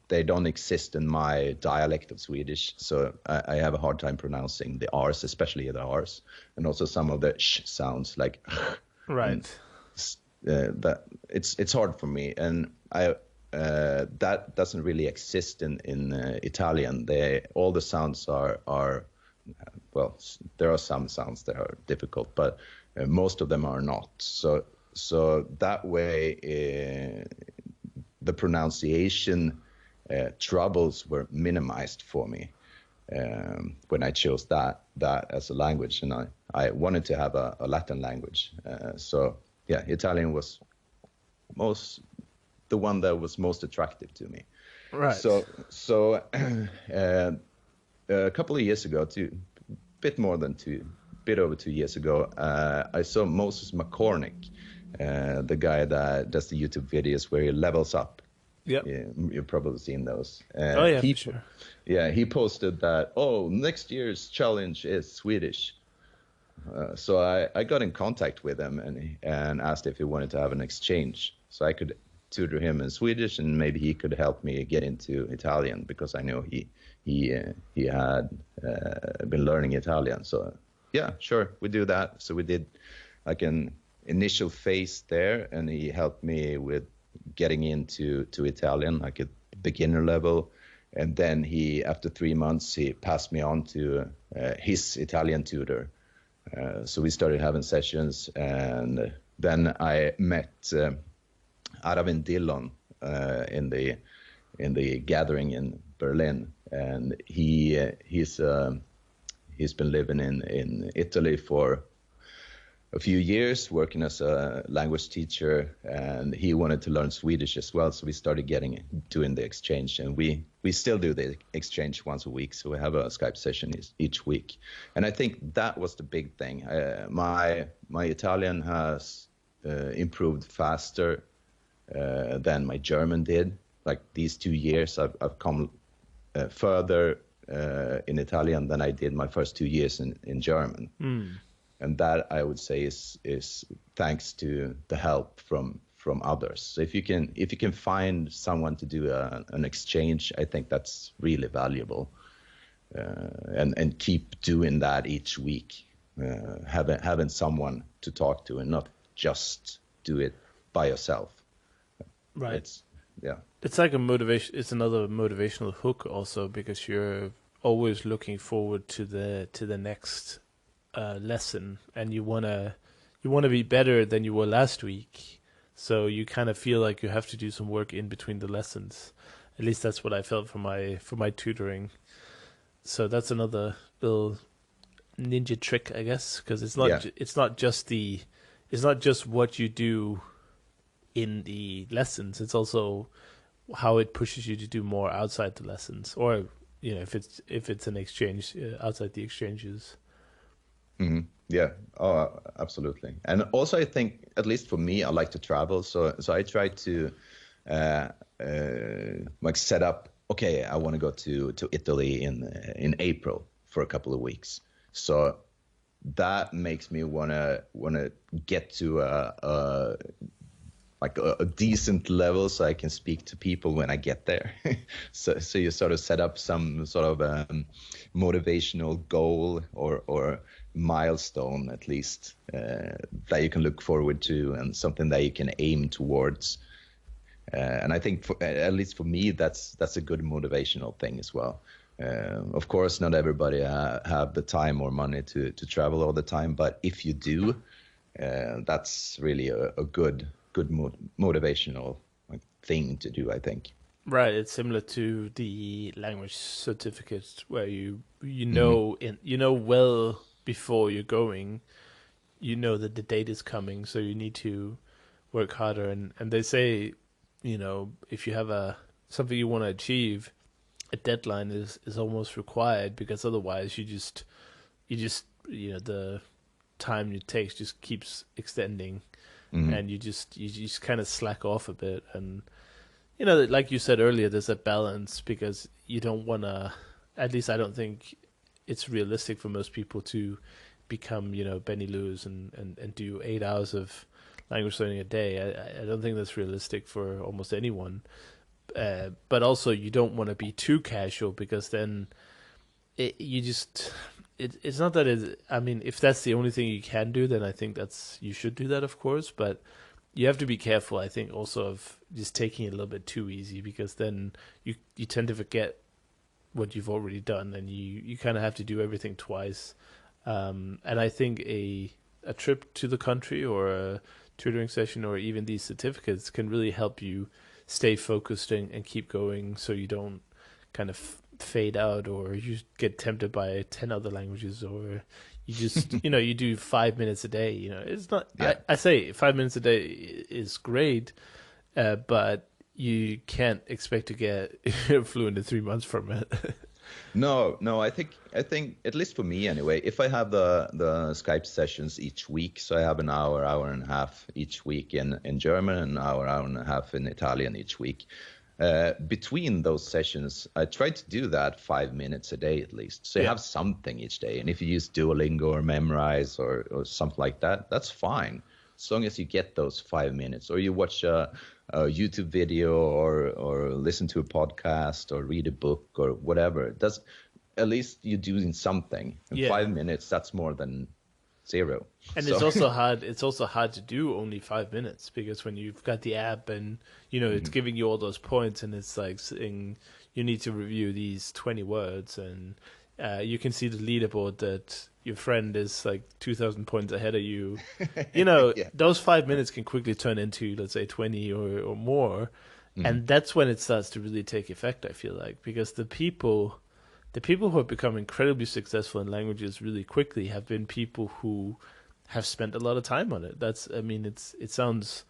they don't exist in my dialect of Swedish. So I have a hard time pronouncing the R's, especially the R's, and also some of the sh sounds like. Right. That it's hard for me, and that doesn't really exist in Italian. All the sounds are well, there are some sounds that are difficult, but most of them are not. So that way, the pronunciation troubles were minimized for me when I chose that as a language, and I wanted to have a Latin language. So yeah, Italian was the one that was most attractive to me. Right. So a couple of years ago, bit over 2 years ago, I saw Moses McCormick, the guy that does the YouTube videos where he levels up. Yep. Yeah, you've probably seen those. For sure. Yeah, he posted that, next year's challenge is Swedish. So I got in contact with him and asked if he wanted to have an exchange, so I could tutor him in Swedish and maybe he could help me get into Italian, because I know he had been learning Italian. So yeah, sure, we do that. So we did like an initial phase there, and he helped me with getting into Italian, like at beginner level. And then after 3 months, he passed me on to his Italian tutor. So we started having sessions, and then I met Aravind Dillon in the gathering in Berlin, and he's been living in Italy for a few years, working as a language teacher, and he wanted to learn Swedish as well. So we started doing the exchange, and we still do the exchange once a week. So we have a Skype session each week, and I think that was the big thing. My Italian has improved faster than my German did. Like these 2 years, I've come further in Italian than I did my first 2 years in German. And that, I would say, is thanks to the help from others. So if you can find someone to do an exchange, I think that's really valuable. And keep doing that each week, having someone to talk to and not just do it by yourself. Right. Yeah. It's like a motivation. It's another motivational hook also, because you're always looking forward to the next lesson, and you wanna be better than you were last week. So you kind of feel like you have to do some work in between the lessons. At least that's what I felt for my tutoring. So that's another little ninja trick, I guess, because it's not just what you do in the lessons. It's also how it pushes you to do more outside the lessons, or if it's an exchange outside the exchanges. Mm-hmm. Yeah. Oh, absolutely. And also, I think, at least for me, I like to travel. So I try to like set up. Okay, I want to go to Italy in April for a couple of weeks. So that makes me wanna get to a decent level so I can speak to people when I get there. so you sort of set up some sort of motivational goal or milestone at least that you can look forward to, and something that you can aim towards. And I think, at least for me, that's a good motivational thing as well. Of course, not everybody have the time or money to travel all the time, but if you do, that's really a good motivational thing to do, I think. Right, it's similar to the language certificate where you know well before you're going, you know that the date is coming, so you need to work harder. And they say, if you have something you want to achieve, a deadline is almost required, because otherwise you just the time it takes just keeps extending, and you just kind of slack off a bit. And like you said earlier, there's a balance, because you don't want to, at least I don't think it's realistic for most people to become, Benny Lewis and do 8 hours of language learning a day. I don't think that's realistic for almost anyone. But also you don't want to be too casual, because then it's not that if that's the only thing you can do, then I think you should do that, of course, but you have to be careful, I think, also of just taking it a little bit too easy, because then you tend to forget what you've already done, and you kind of have to do everything twice. And I think a trip to the country, or a tutoring session, or even these certificates can really help you stay focused and keep going, so you don't kind of fade out, or you get tempted by 10 other languages, or you just you do 5 minutes a day. It's not, I say 5 minutes a day is great, but you can't expect to get fluent in 3 months from it. No, I think at least for me anyway, if I have the Skype sessions each week, so I have an hour and a half each week in German, and an hour and a half in Italian each week. Between those sessions, I try to do that 5 minutes a day at least. So you have something each day. And if you use Duolingo or Memrise or something like that, that's fine. As long as you get those 5 minutes, or you watch a YouTube video, or listen to a podcast, or read a book, or whatever. That's, at least you're doing something. In 5 minutes, that's more than zero. And it's also hard. It's also hard to do only 5 minutes, because when you've got the app and it's giving you all those points, and it's like saying you need to review these 20 words, and you can see the leaderboard that your friend is like 2,000 points ahead of you. Those 5 minutes can quickly turn into, let's say, 20 or more, and that's when it starts to really take effect, I feel like, because the people who have become incredibly successful in languages really quickly have been people who have spent a lot of time on it. It sounds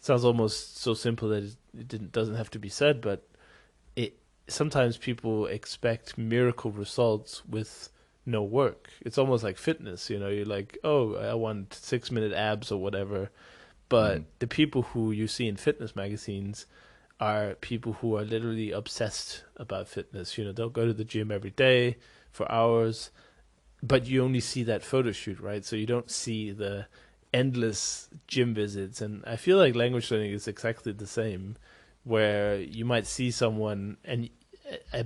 almost so simple that it doesn't have to be said, but sometimes people expect miracle results with no work. It's almost like fitness, you're like, oh, I want 6-minute abs or whatever. But the people who you see in fitness magazines are people who are literally obsessed about fitness. They'll go to the gym every day for hours, but you only see that photo shoot, right? So you don't see the endless gym visits. And I feel like language learning is exactly the same, where you might see someone, and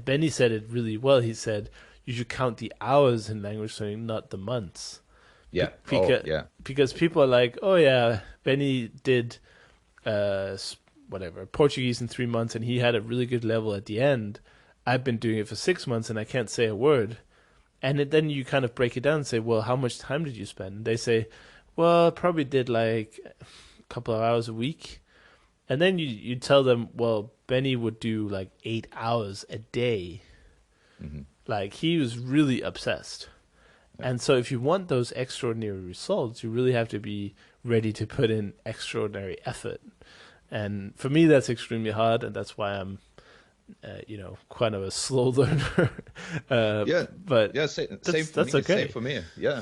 Benny said it really well. He said you should count the hours in language learning, not the months. Yeah. Because people are like, oh yeah, Benny did Portuguese in 3 months, and he had a really good level at the end. I've been doing it for 6 months, and I can't say a word. And then you kind of break it down and say, well, how much time did you spend? And they say, well, I probably did like a couple of hours a week. And then you tell them, well, Benny would do like 8 hours a day. Like, he was really obsessed. And so if you want those extraordinary results, you really have to be ready to put in extraordinary effort. And for me, that's extremely hard, and that's why I'm, kind of a slow learner. That's okay. Same for me. Yeah,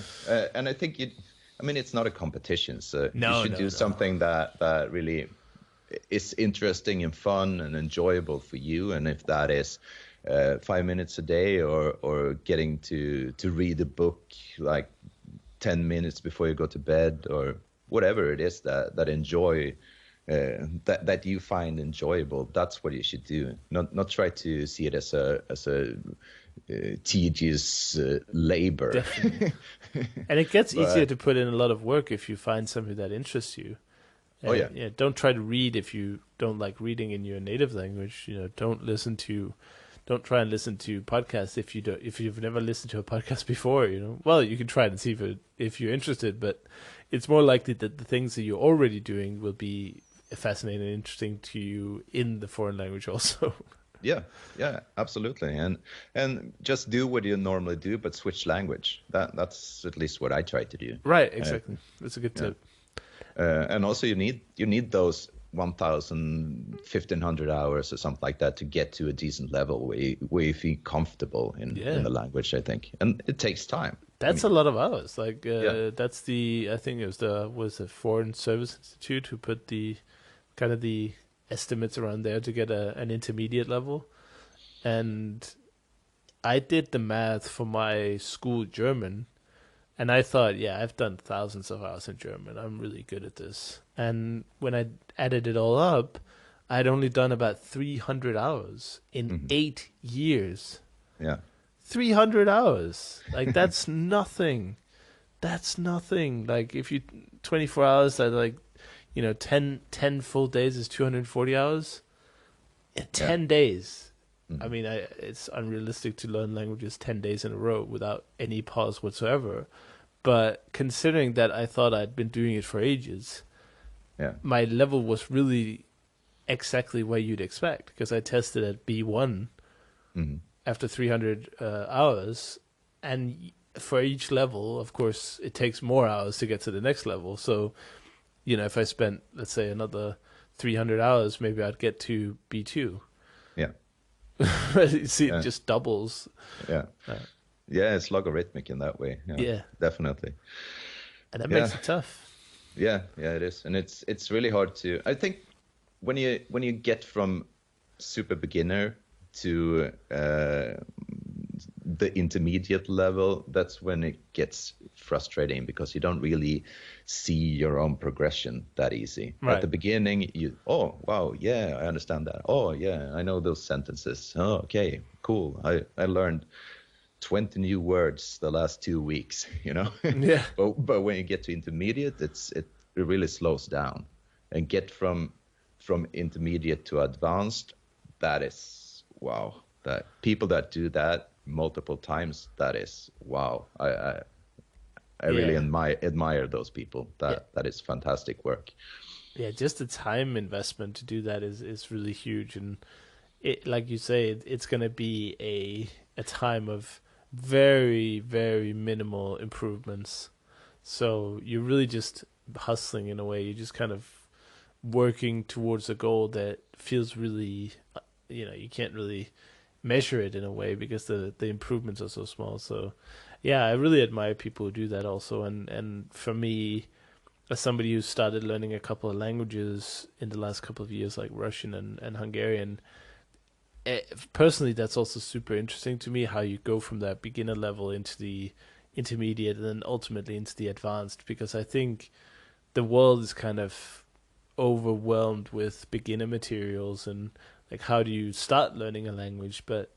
and I think it's not a competition, so you should do something that really is interesting and fun and enjoyable for you. And if that is 5 minutes a day, or getting to read a book like 10 minutes before you go to bed, or whatever it is that you find enjoyable, that's what you should do. Not try to see it as a tedious labor. Definitely. And it gets easier to put in a lot of work if you find something that interests you. Oh yeah. Yeah. Don't try to read if you don't like reading in your native language. Don't try and listen to podcasts if you've never listened to a podcast before. Well, you can try it and see if you're interested, but it's more likely that the things that you're already doing will be fascinating and interesting to you in the foreign language also. Yeah, absolutely, and just do what you normally do, but switch language. That's at least what I try to do. Right, exactly. That's a good tip. And also, you need those 1,000, 1,500 hours or something like that to get to a decent level where you feel comfortable in the language. I think, and it takes time. That's a lot of hours. Like that's I think it was the Foreign Service Institute who put the kind of the estimates around there to get an intermediate level. And I did the math for my school German, and I thought, I've done thousands of hours in German. I'm really good at this. And when I added it all up, I'd only done about 300 hours in 8 years. Yeah. 300 hours. Like, that's nothing. That's nothing. Like, if you 24 hours, that 10 full days is 240 hours. In 10 days. I mean, it's unrealistic to learn languages 10 days in a row without any pause whatsoever. But considering that I thought I'd been doing it for ages, my level was really exactly what you'd expect, because I tested at B1 after 300 hours. And for each level, of course, it takes more hours to get to the next level. So, if I spent, let's say, another 300 hours, maybe I'd get to B2. Yeah. You see, it just doubles. Yeah. Yeah, it's logarithmic in that way. Yeah. Definitely. And that makes it tough. Yeah, it is. And it's really hard to, I think when you get from super beginner to the intermediate level, that's when it gets frustrating, because you don't really see your own progression that easy. Right. At the beginning, oh wow, yeah, I understand that. Oh yeah, I know those sentences. Oh, okay, cool. I learned 20 new words the last 2 weeks. Yeah. But when you get to intermediate, it really slows down, and get from intermediate to advanced. That is wow. That people that do that multiple times, that is wow. I really admire those people. That is fantastic work. Yeah, just the time investment to do that is really huge, and it, like you say, it's going to be a time of very, very minimal improvements. So you're really just hustling in a way. You're just kind of working towards a goal that feels really, you can't really measure it in a way because the improvements are so small. So I really admire people who do that also. And for me, as somebody who started learning a couple of languages in the last couple of years, like Russian and Hungarian, personally, that's also super interesting to me, how you go from that beginner level into the intermediate and then ultimately into the advanced, because I think the world is kind of overwhelmed with beginner materials and like, how do you start learning a language? But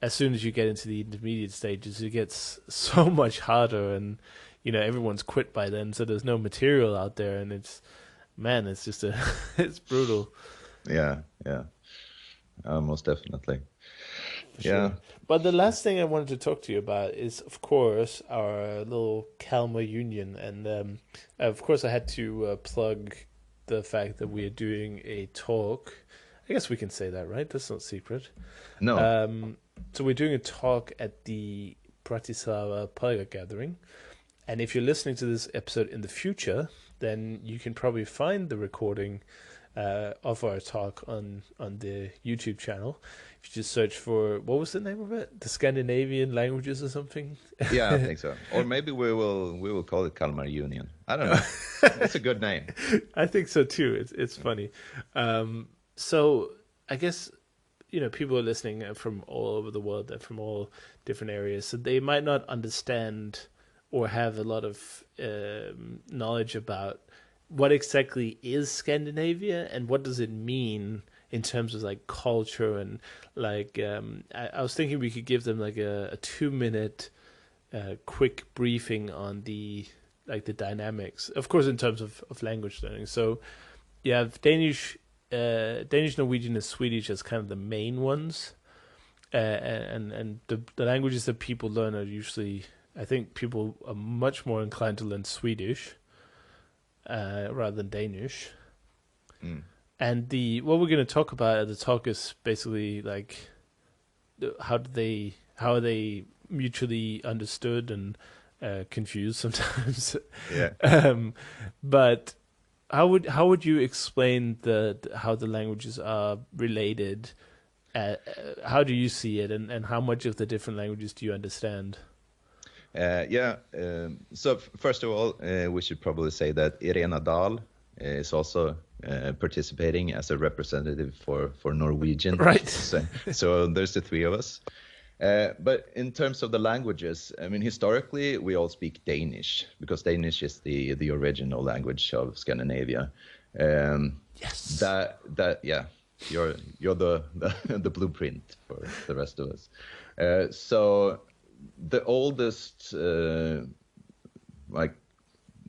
as soon as you get into the intermediate stages, it gets so much harder, and everyone's quit by then, so there's no material out there, and it's just it's brutal. Yeah, most definitely. Sure. Yeah. But the last thing I wanted to talk to you about is, of course, our little Kalmar Union, and of course I had to plug the fact that we are doing a talk. I guess we can say that, right? That's not secret. No. So we're doing a talk at the Bratislava Polyglot Gathering. And if you're listening to this episode in the future, then you can probably find the recording of our talk on the YouTube channel. If you just search for, what was the name of it? The Scandinavian languages or something? Yeah, I think so. Or maybe we will call it Kalmar Union. I don't know. It's a good name. I think so too. It's funny. So I guess, people are listening from all over the world, from all different areas, so they might not understand or have a lot of knowledge about what exactly is Scandinavia and what does it mean in terms of like culture and like I was thinking we could give them like a 2-minute quick briefing on the dynamics, of course, in terms of language learning. So you have Danish, Norwegian, and Swedish as kind of the main ones, and the languages that people learn are usually, I think people are much more inclined to learn Swedish rather than Danish. And what we're going to talk about at the talk is basically like how are they mutually understood and confused sometimes. Yeah. But how would you explain how the languages are related? How do you see it, and how much of the different languages do you understand? So first of all, we should probably say that Irena Dahl is also participating as a representative for Norwegian. Right. So there's the three of us. But in terms of the languages, I mean, historically, we all speak Danish because Danish is the original language of Scandinavia. Yes. Yeah, you're the blueprint for the rest of us. So the oldest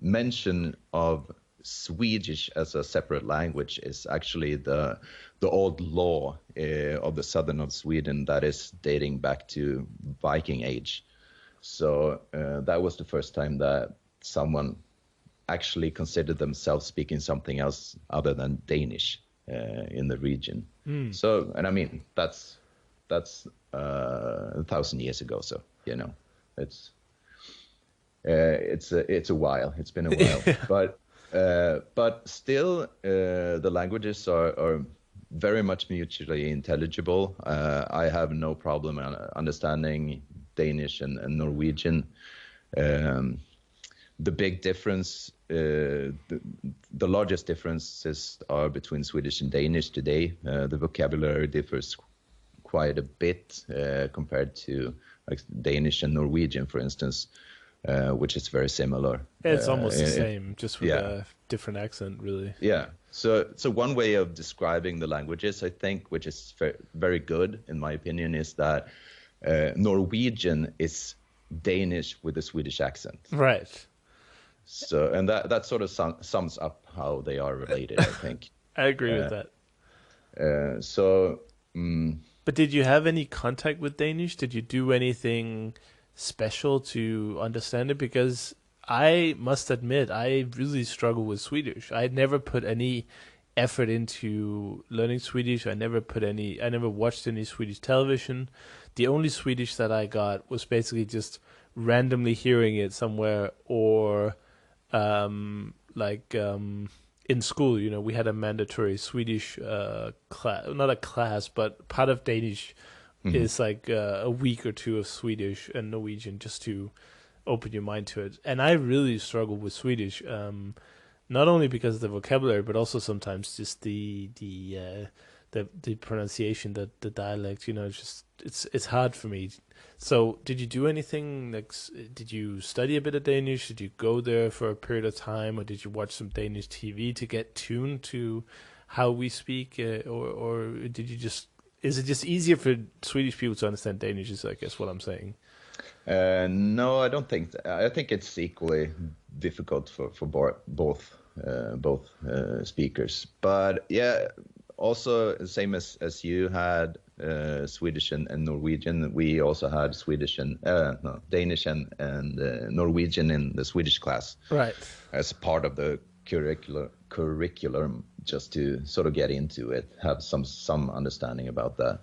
mention of Swedish as a separate language is actually the old law of the southern of Sweden that is dating back to Viking age. So that was the first time that someone actually considered themselves speaking something else other than Danish in the region. So, and I mean, that's 1,000 years ago. So, you know, it's a while. It's been a while, but still, the languages are very much mutually intelligible. I have no problem understanding Danish and Norwegian. The big difference, the largest differences are between Swedish and Danish today. The vocabulary differs quite a bit compared to like Danish and Norwegian, for instance, which is very similar. It's almost the same, just with a different accent, really. Yeah. So one way of describing the languages, I think, which is very good in my opinion, is that Norwegian is Danish with a Swedish accent. Right. So, and that sort of sums up how they are related, I think. I agree with that. But did you have any contact with Danish? Did you do anything special to understand it? Because I must admit, I really struggle with Swedish. I never put any effort into learning Swedish. I never watched any Swedish television. The only Swedish that I got was basically just randomly hearing it somewhere, or in school, you know, we had a mandatory Swedish class, not a class, but part of Danish is like a week or two of Swedish and Norwegian just to open your mind to it. And I really struggled with Swedish, not only because of the vocabulary, but also sometimes just the pronunciation, the dialect. You know, it's hard for me. So, did you do anything? Like, did you study a bit of Danish? Did you go there for a period of time, or did you watch some Danish TV to get tuned to how we speak, or did you just? Is it just easier for Swedish people to understand Danish? Is, I guess, what I'm saying. No, I don't think. I think it's equally difficult for both speakers. But yeah, also same as you had Swedish and Norwegian. We also had Danish and Norwegian in the Swedish class, right? As part of the curriculum, just to sort of get into it, have some understanding about that.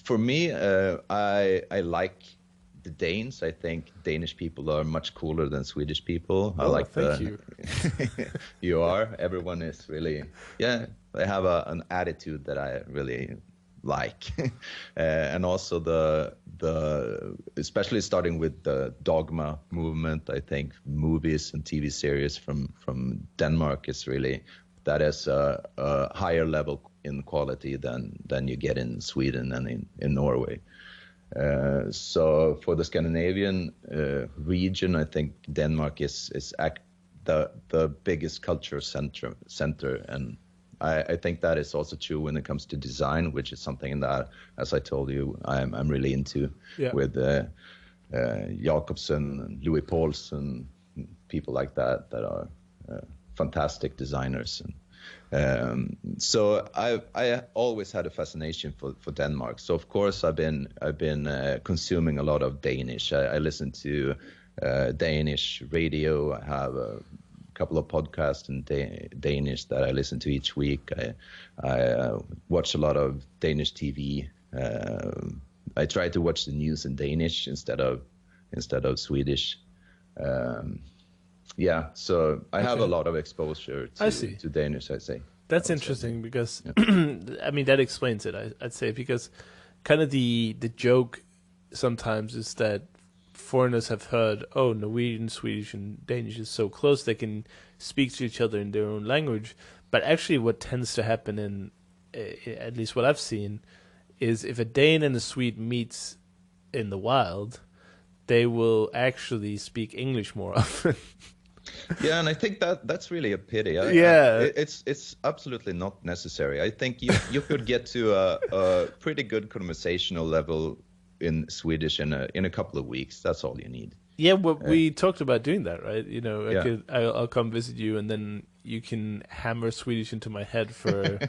For me, I like the Danes. I think Danish people are much cooler than Swedish people. Thank you. You are. Everyone is really, they have an attitude that I really like. And also the especially starting with the dogma movement, I think movies and TV series from Denmark is really, that is a higher level in quality than you get in Sweden and in Norway. So for the Scandinavian region, I think Denmark is the biggest culture center, and I think that is also true when it comes to design, which is something that, as I told you, I'm really into with Jakobsen and Louis Paulsen, people like that are fantastic designers. And so I always had a fascination for Denmark. So of course I've been consuming a lot of Danish. I listen to Danish radio. I have a couple of podcasts in Danish that I listen to each week. I watch a lot of Danish TV. I try to watch the news in Danish instead of Swedish. So I have a lot of exposure to Danish, I'd say. That's interesting because, I mean, that explains it, I'd say, because kind of the joke sometimes is that foreigners have heard, oh, Norwegian, Swedish, and Danish is so close they can speak to each other in their own language. But actually what tends to happen in, at least what I've seen, is if a Dane and a Swede meets in the wild, they will actually speak English more often. Yeah, and I think that's really a pity. It's absolutely not necessary. I think you could get to a pretty good conversational level in Swedish in a couple of weeks. That's all you need. Yeah, well, we talked about doing that, right? You know, I'll come visit you, and then you can hammer Swedish into my head for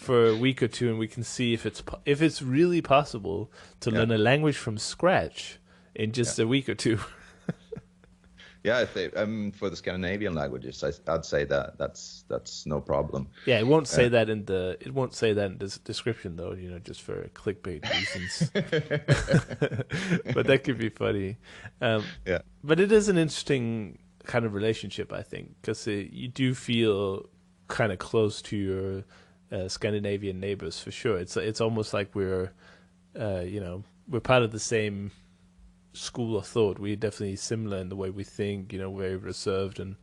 a week or two, and we can see if it's really possible to learn a language from scratch in just a week or two. Yeah, I think for the Scandinavian languages, I'd say that's no problem. Yeah, it won't say that in the description though. You know, just for clickbait reasons. But that could be funny. But it is an interesting kind of relationship, I think, because you do feel kind of close to your Scandinavian neighbors for sure. It's almost like we're part of the same school of thought. We're definitely similar in the way we think, you know, very reserved and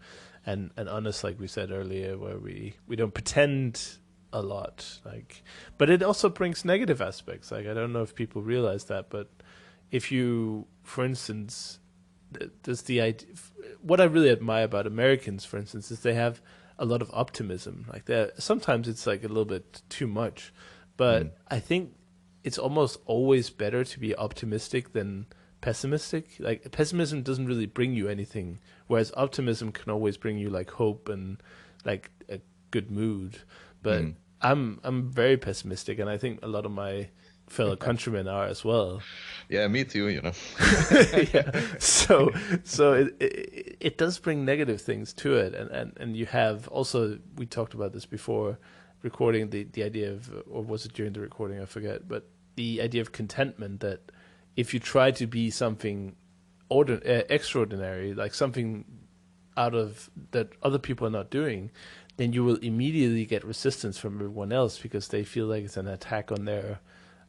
honest, like we said earlier, where we don't pretend a lot, like, but it also brings negative aspects. Like, I don't know if people realize that, but if you, for instance, there's the idea, what I really admire about Americans, for instance, is they have a lot of optimism. Like, sometimes it's like a little bit too much, but I think it's almost always better to be optimistic than pessimistic. Like, pessimism doesn't really bring you anything, whereas optimism can always bring you like hope and like a good mood. But I'm very pessimistic, and I think a lot of my fellow countrymen are as well. Yeah, me too, you know. So it does bring negative things to it, and you have also, we talked about this before recording, the idea of, or was it during the recording, I forget, but the idea of contentment, that if you try to be something extraordinary, like something out of that other people are not doing, then you will immediately get resistance from everyone else because they feel like it's an attack on their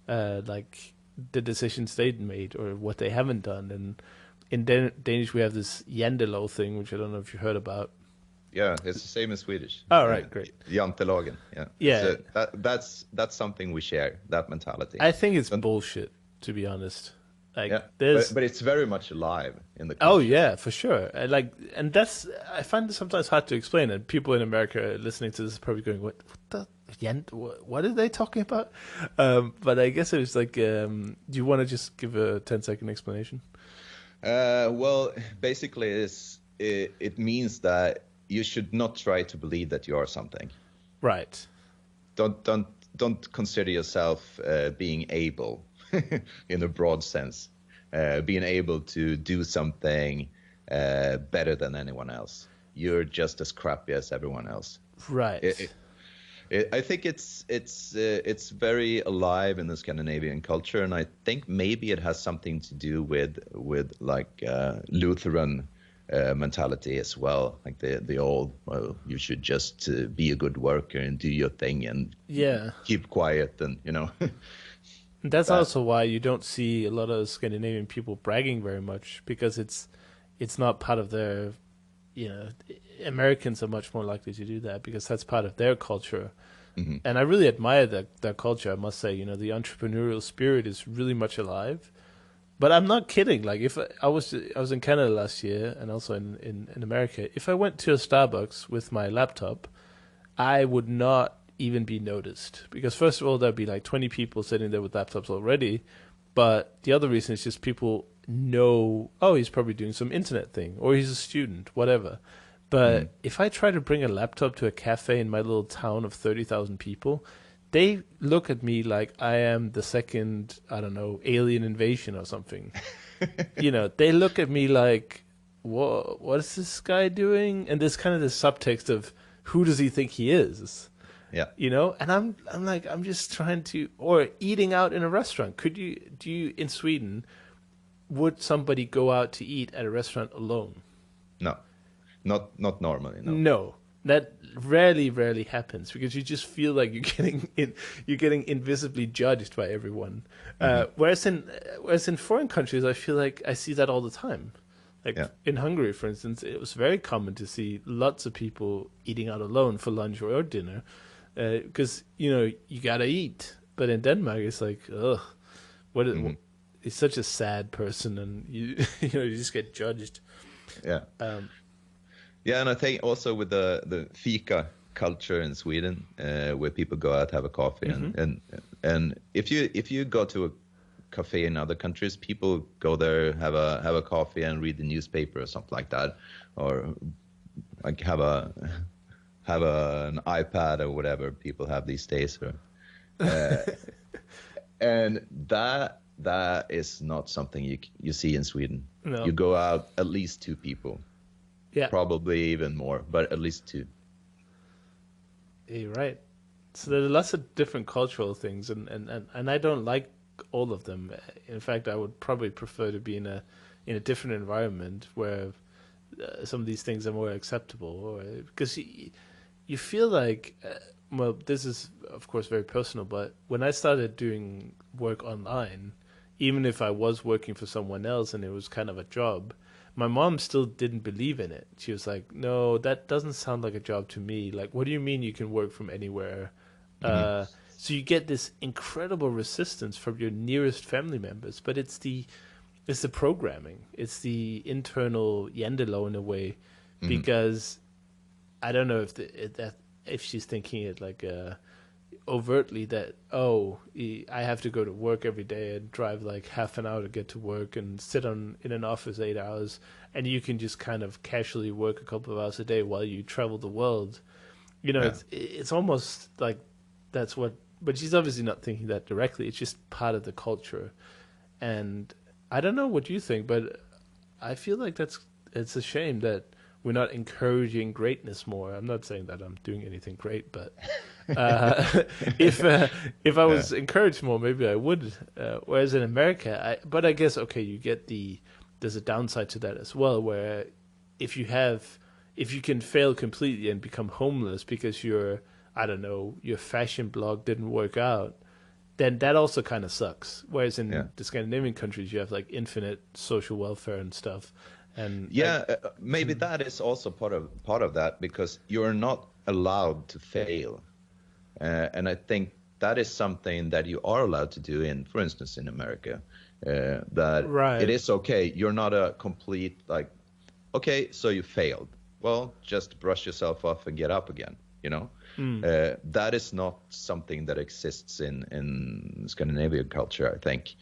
like the decisions they made or what they haven't done. And in Danish we have this jantelov thing, which I don't know if you heard about. Yeah, it's the same in Swedish. Oh, right, great. Jantelagen. Yeah. So that's something we share, that mentality. I think it's bullshit, to be honest. Like, but it's very much alive in the country. Oh yeah, for sure. And that's, I find it sometimes hard to explain, and people in America listening to this are probably going, what are they talking about? But I guess it was like, do you want to just give a 10-second explanation? Well, basically it means that you should not try to believe that you are something. Right. Don't consider yourself being able, in a broad sense, being able to do something better than anyone else. You're just as crappy as everyone else. Right. I think it's very alive in the Scandinavian culture, and I think maybe it has something to do with like Lutheran mentality as well, like the old, well, you should just be a good worker and do your thing and keep quiet, and you know. That's also why you don't see a lot of Scandinavian people bragging very much, because it's not part of their, you know, Americans are much more likely to do that because that's part of their culture. Mm-hmm. And I really admire that culture, I must say. You know, the entrepreneurial spirit is really much alive. But I'm not kidding. Like, if I was in Canada last year and also in America, if I went to a Starbucks with my laptop, I would not even be noticed. Because first of all, there'd be like 20 people sitting there with laptops already. But the other reason is just people know, oh, he's probably doing some internet thing, or he's a student, whatever. But if I try to bring a laptop to a cafe in my little town of 30,000 people, they look at me like I am the second, I don't know, alien invasion or something. They look at me like, what is this guy doing? And there's kind of this subtext of, who does he think he is? Yeah. And I'm like, I'm just trying to, or eating out in a restaurant. In Sweden, would somebody go out to eat at a restaurant alone? No, not normally. No. No, that rarely happens, because you just feel like you're getting invisibly judged by everyone. Whereas in foreign countries, I feel like I see that all the time. Like in Hungary, for instance, it was very common to see lots of people eating out alone for lunch or dinner, because you gotta eat. But in Denmark, it's like, ugh, he's such a sad person, and you just get judged. Yeah. Yeah, and I think also with the fika culture in Sweden, where people go out, have a coffee, and if you go to a cafe in other countries, people go there, have a coffee and read the newspaper or something like that, or like have an iPad or whatever people have these days, and that is not something you see in Sweden. No. You go out at least two people. Yeah, probably even more, but at least two. You're right. So there are lots of different cultural things, and I don't like all of them. In fact, I would probably prefer to be in a different environment where some of these things are more acceptable, because you feel like, well, this is of course very personal, but when I started doing work online, even if I was working for someone else and it was kind of a job, my mom still didn't believe in it. She was like, no, that doesn't sound like a job to me. Like, what do you mean you can work from anywhere? So you get this incredible resistance from your nearest family members, but it's the programming. It's the internal Yandelo in a way, because I don't know if she's thinking it like overtly that, I have to go to work every day and drive like half an hour to get to work and sit in an office 8 hours, and you can just kind of casually work a couple of hours a day while you travel the world. It's almost like that's what, but she's obviously not thinking that directly. It's just part of the culture. And I don't know what you think, but I feel like it's a shame that we're not encouraging greatness more. I'm not saying that I'm doing anything great, but if I was encouraged more, maybe I would. Whereas in America, I guess, okay, you get there's a downside to that as well, where if you can fail completely and become homeless because your fashion blog didn't work out, then that also kind of sucks. Whereas in the Scandinavian countries, you have like infinite social welfare and stuff. And maybe that is also part of that, because you're not allowed to fail, and I think that is something that you are allowed to do for instance, in America. It is okay. You're not a complete okay, so you failed. Well, just brush yourself off and get up again. That is not something that exists in Scandinavian culture. I think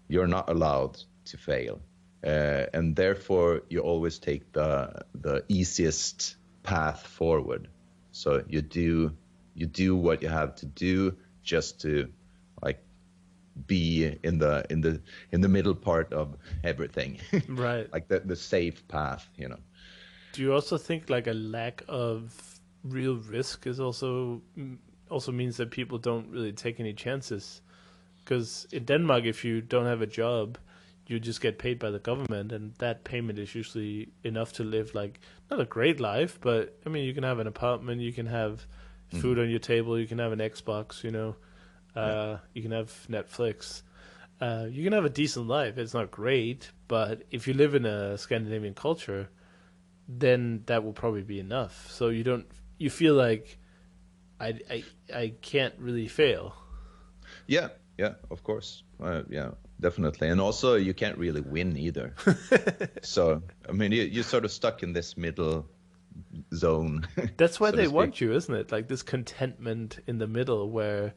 you're not allowed to fail. And therefore you always take the easiest path forward. So you do what you have to do just to be in the middle part of everything. Right. Like the safe path, Do you also think like a lack of real risk is also means that people don't really take any chances? Because in Denmark, if you don't have a job, you just get paid by the government, and that payment is usually enough to live not a great life, but I mean, you can have an apartment, you can have food on your table, you can have an Xbox, you can have Netflix, you can have a decent life. It's not great, but if you live in a Scandinavian culture, then that will probably be enough. So you feel like I can't really fail. Yeah, of course. Definitely. And also you can't really win either. So, I mean, you're sort of stuck in this middle zone. That's why so they to speak. want you, isn't it? Like this contentment in the middle, where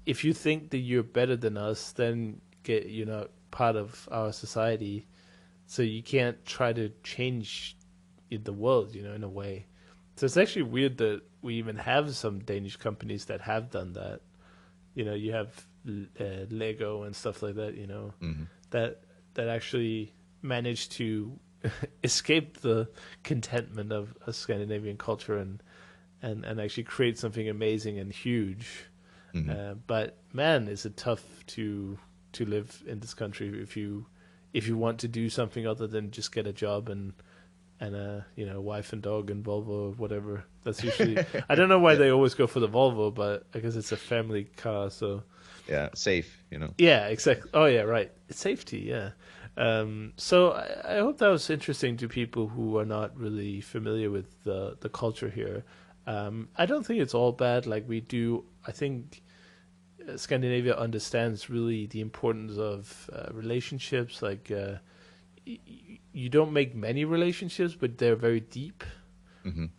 if you think that you're better than us, then you're not part of our society, so you can't try to change the world, in a way. So it's actually weird that we even have some Danish companies that have done that. You have Lego and stuff like that, that actually managed to escape the contentment of a Scandinavian culture and actually create something amazing and huge. But man, is it tough to live in this country if you want to do something other than just get a job and a wife and dog and Volvo or whatever. That's usually I don't know why they always go for the Volvo, but I guess it's a family car, so safe, Yeah, exactly. Oh yeah, right. It's safety, yeah. So I hope that was interesting to people who are not really familiar with the culture here. I don't think it's all bad. Like I think Scandinavia understands really the importance of relationships. Like you don't make many relationships, but they're very deep.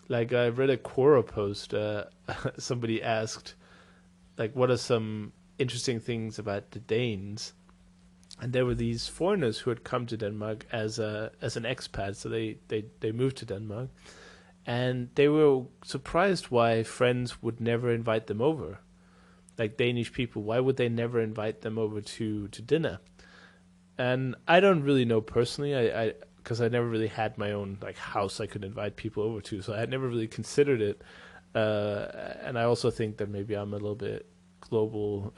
Like I read a Quora post. Somebody asked, like, what are some interesting things about the Danes? And there were these foreigners who had come to Denmark as an expat, so they moved to Denmark, and they were surprised why friends would never invite them over. Like Danish people, why would they never invite them over to dinner? And I don't really know personally, because I never really had my own like house I could invite people over to, so I had never really considered it. And I also think that maybe I'm a little bit global,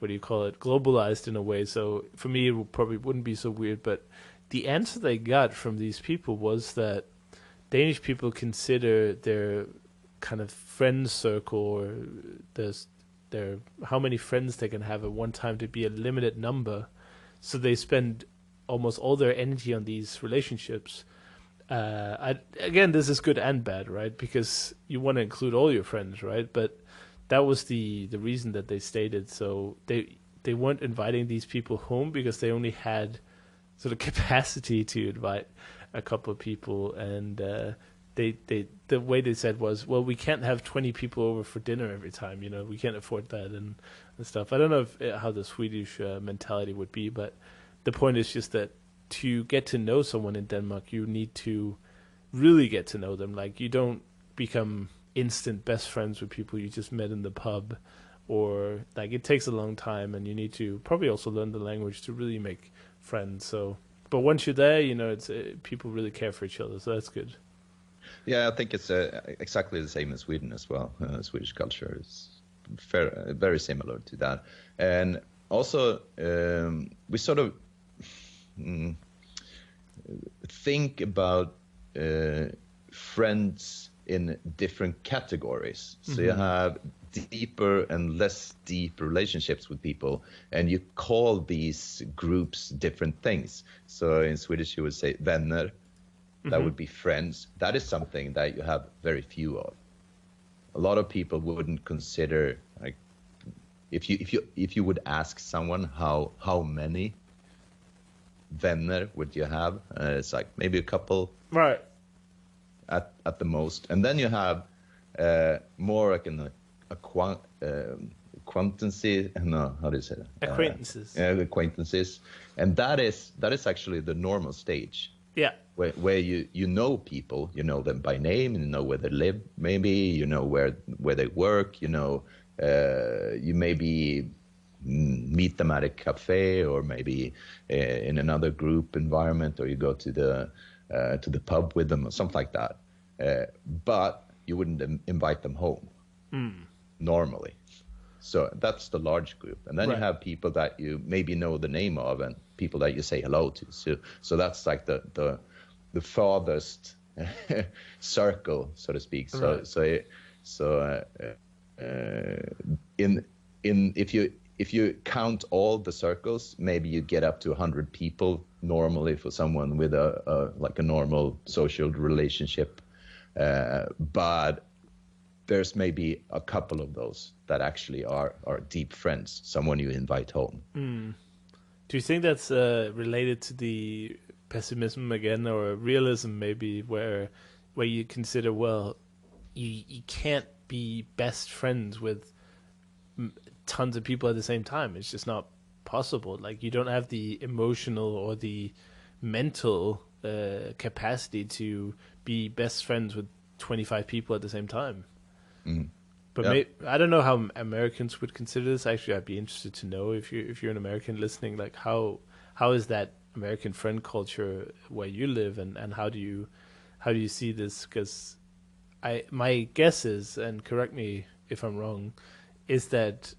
globalized in a way. So for me, it probably wouldn't be so weird. But the answer they got from these people was that Danish people consider their kind of friend circle or their how many friends they can have at one time to be a limited number. So they spend almost all their energy on these relationships. Again, this is good and bad, right? Because you want to include all your friends, right? But that was the reason that they stated. So they weren't inviting these people home because they only had sort of capacity to invite a couple of people. And the way they said was, well, we can't have 20 people over for dinner every time. We can't afford that and stuff. I don't know how the Swedish mentality would be, but the point is just that to get to know someone in Denmark, you need to really get to know them. Like, you don't become instant best friends with people you just met in the pub, or like it takes a long time, and you need to probably also learn the language to really make friends. So, but once you're there, it's people really care for each other, so that's good. Yeah, I think it's exactly the same in Sweden as well. Swedish culture is very similar to that, and also we sort of think about friends in different categories. So you have deeper and less deep relationships with people, and you call these groups different things. So in Swedish you would say vänner. That would be friends. That is something that you have very few of. A lot of people wouldn't consider, like, if you would ask someone how many vänner would you have, it's like maybe a couple, right, at the most. And then you have more like acquaintances. No, how do you say that? Acquaintances. Acquaintances, and that is actually the normal stage. Yeah. Where you know people, you know them by name, you know where they live, maybe you know where they work, you maybe meet them at a cafe, or maybe in another group environment, or you go to the pub with them or something like that. But you wouldn't invite them home normally. So that's the large group, and then you have people that you maybe know the name of, and people that you say hello to. So that's like the farthest circle, so to speak. If you count all the circles, maybe you get up to 100 people normally for someone with a normal social relationship, but there's maybe a couple of those that actually are deep friends, someone you invite home. Do you think that's related to the pessimism again, or realism maybe, where where you consider, well, you can't be best friends with tons of people at the same time. It's just not possible. Like, you don't have the emotional or the mental capacity to be best friends with 25 people at the same time. Mm. But Yeah. I don't know how Americans would consider this. Actually, I'd be interested to know, if you're an American listening, like how is that American friend culture where you live, and how do you see this? Because my guess is, and correct me if I'm wrong, is that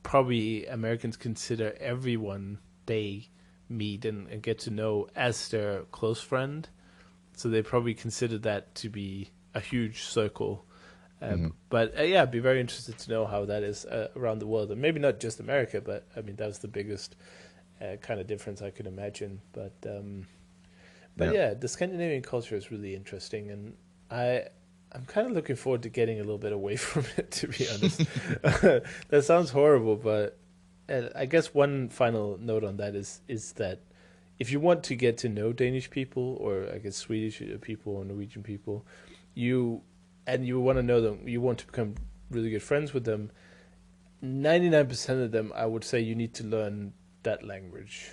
probably Americans consider everyone they meet and get to know as their close friend. So they probably consider that to be a huge circle. But yeah, I'd be very interested to know how that is around the world, and maybe not just America, but I mean, that was the biggest kind of difference I could imagine. But yeah, the Scandinavian culture is really interesting, and I'm kind of looking forward to getting a little bit away from it, to be honest. That sounds horrible, but I guess one final note on that is that if you want to get to know Danish people, or I guess Swedish people or Norwegian people, you want to know them, you want to become really good friends with them, 99% of them, I would say you need to learn that language.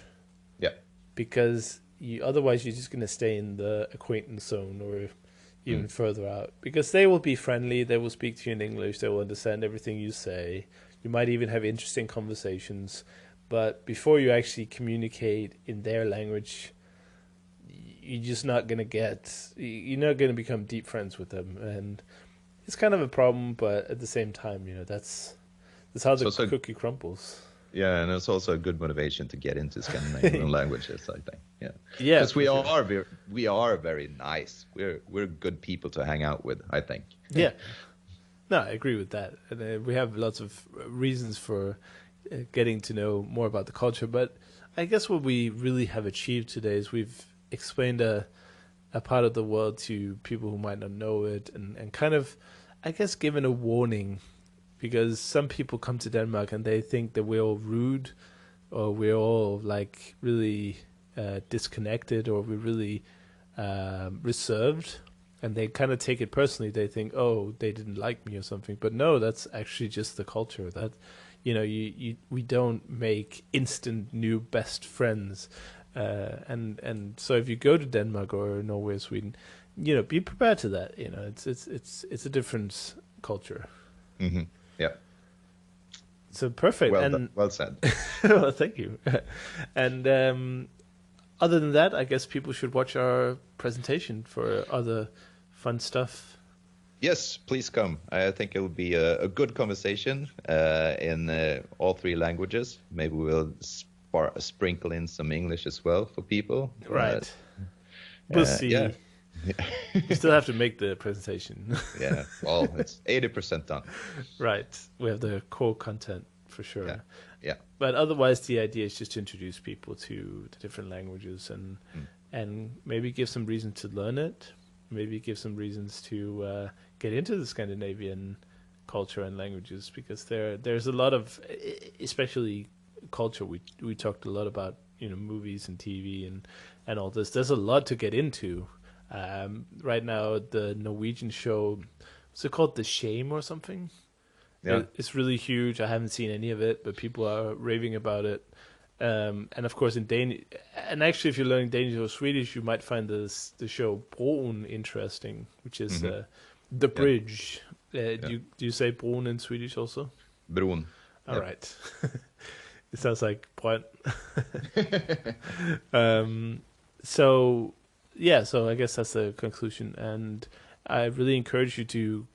Yeah. Because otherwise you're just going to stay in the acquaintance zone, or even further out. Because they will be friendly, they will speak to you in English, they will understand everything you say. You might even have interesting conversations. But before you actually communicate in their language, you're just not going to you're not going to become deep friends with them. And it's kind of a problem, but at the same time, that's how the cookie crumbles. Yeah, and it's also a good motivation to get into Scandinavian languages, I think. Yeah. Yeah. Because we are very nice. We're good people to hang out with, I think. Yeah. No, I agree with that. And we have lots of reasons for getting to know more about the culture, but I guess what we really have achieved today is we've explained a part of the world to people who might not know it, and kind of, I guess, given a warning, because some people come to Denmark and they think that we're all rude, or we're all like really disconnected, or we're really reserved, and they kind of take it personally. They think, oh, they didn't like me or something. But no, that's actually just the culture. That we don't make instant new best friends, and so if you go to Denmark or Norway or Sweden, be prepared to that. It's a different culture. Mm-hmm. Yeah. So perfect. Well said. Well, thank you. And other than that, I guess people should watch our presentation for other fun stuff. Yes, please come. I think it will be a good conversation in all three languages. Maybe we'll sprinkle in some English as well for people. Right. We'll see. Yeah. You still have to make the presentation. Yeah. Well, it's 80% done. Right. We have the core content for sure. Yeah. But otherwise, the idea is just to introduce people to the different languages and maybe give some reason to learn it. Maybe give some reasons to get into the Scandinavian culture and languages, because there's a lot of, especially culture. We talked a lot about movies and TV and all this. There's a lot to get into. Right now, the Norwegian show, what's it called? The Shame or something? Yeah. It's really huge. I haven't seen any of it, but people are raving about it. And of course in Danish, and actually if you're learning Danish or Swedish, you might find the show Broen interesting, which is the bridge. Do you say Broen in Swedish also? Bron. All right. It sounds like Brønd. So I guess that's the conclusion, and I really encourage you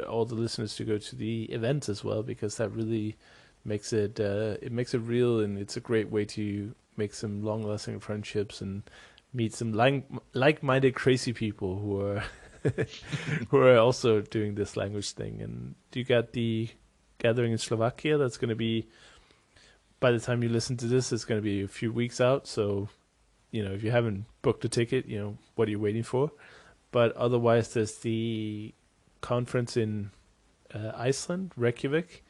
all the listeners to go to the event as well, because that really makes it real, and it's a great way to make some long-lasting friendships and meet some like-minded crazy people who are who are also doing this language thing. And you got the gathering in Slovakia that's going to be, by the time you listen to this, it's going to be a few weeks out. So, if you haven't booked a ticket, what are you waiting for? But otherwise, there's the conference in Iceland, Reykjavik.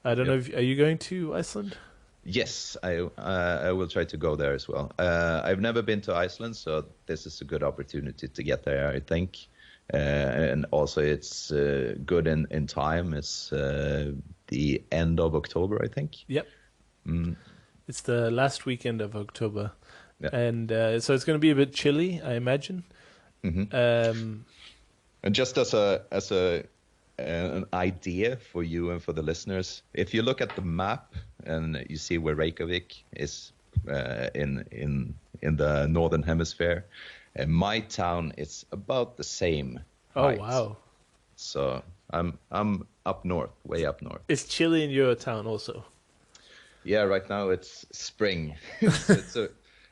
I don't know are you going to Iceland? Yes, I will try to go there as well. I've never been to Iceland, so this is a good opportunity to get there, I think. and also it's good in time. It's the end of October, I think. Yep. It's the last weekend of October. Yeah. And so it's going to be a bit chilly, I imagine. And just as an idea for you and for the listeners, if you look at the map and you see where Reykjavik is in the northern hemisphere, my town is about the same height. Oh, wow. So I'm up north, way up north. It's chilly in your town also. Yeah, right now it's spring. So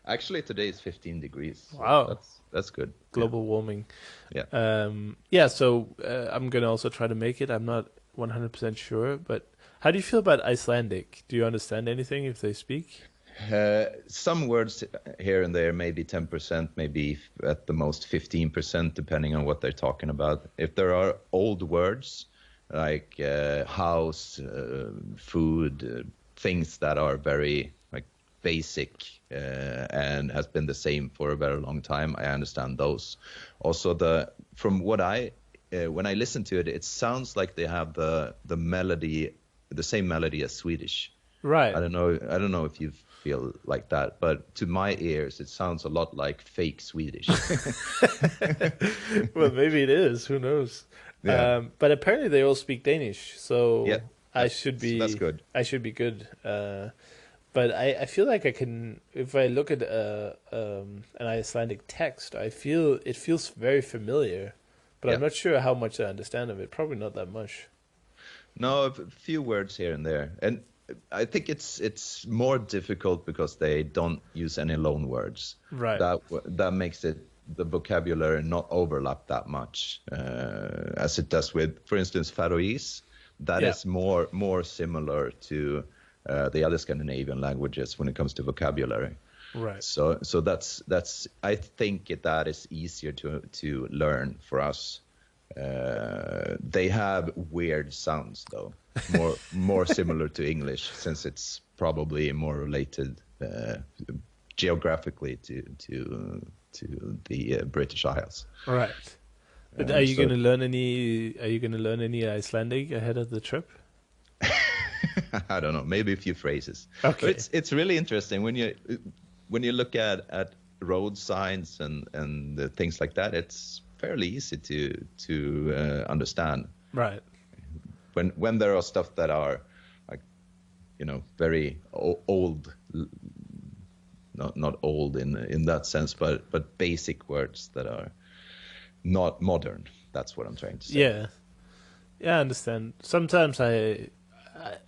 actually today is 15 degrees. So Wow. That's good. Global warming. Yeah. So I'm going to also try to make it. I'm not 100% sure, but how do you feel about Icelandic? Do you understand anything if they speak? Some words here and there, maybe 10%, maybe at the most 15%, depending on what they're talking about. If there are old words like house, food, things that are very like basic and has been the same for a very long time, I understand those. Also, from what when I listen to it, it sounds like they have the melody, the same melody as Swedish. Right. I don't know if you feel like that, but to my ears, it sounds a lot like fake Swedish. Well, maybe it is. Who knows? Yeah. But apparently they all speak Danish, so Yeah. I should be. That's good. I should be good. But I feel like I can. If I look at an Icelandic text, I feel it feels very familiar, but I'm not sure how much I understand of it. Probably not that much. No, a few words here and there, and I think it's more difficult because they don't use any loan words. Right. That makes the vocabulary not overlap that much as it does with, for instance, Faroese. That is more similar to the other Scandinavian languages when it comes to vocabulary. Right. So that's I think that is easier to learn for us. They have weird sounds though, more similar to English, since it's probably more related geographically to the British Isles. Right. But are you going to learn any? Are you going to learn any Icelandic ahead of the trip? I don't know, maybe a few phrases. Okay. But it's really interesting when you look at road signs and things like that. It's fairly easy to understand. Right. When there are stuff that are like, very old, not old in that sense, but basic words that are not modern. That's what I'm trying to say. Yeah, I understand. Sometimes I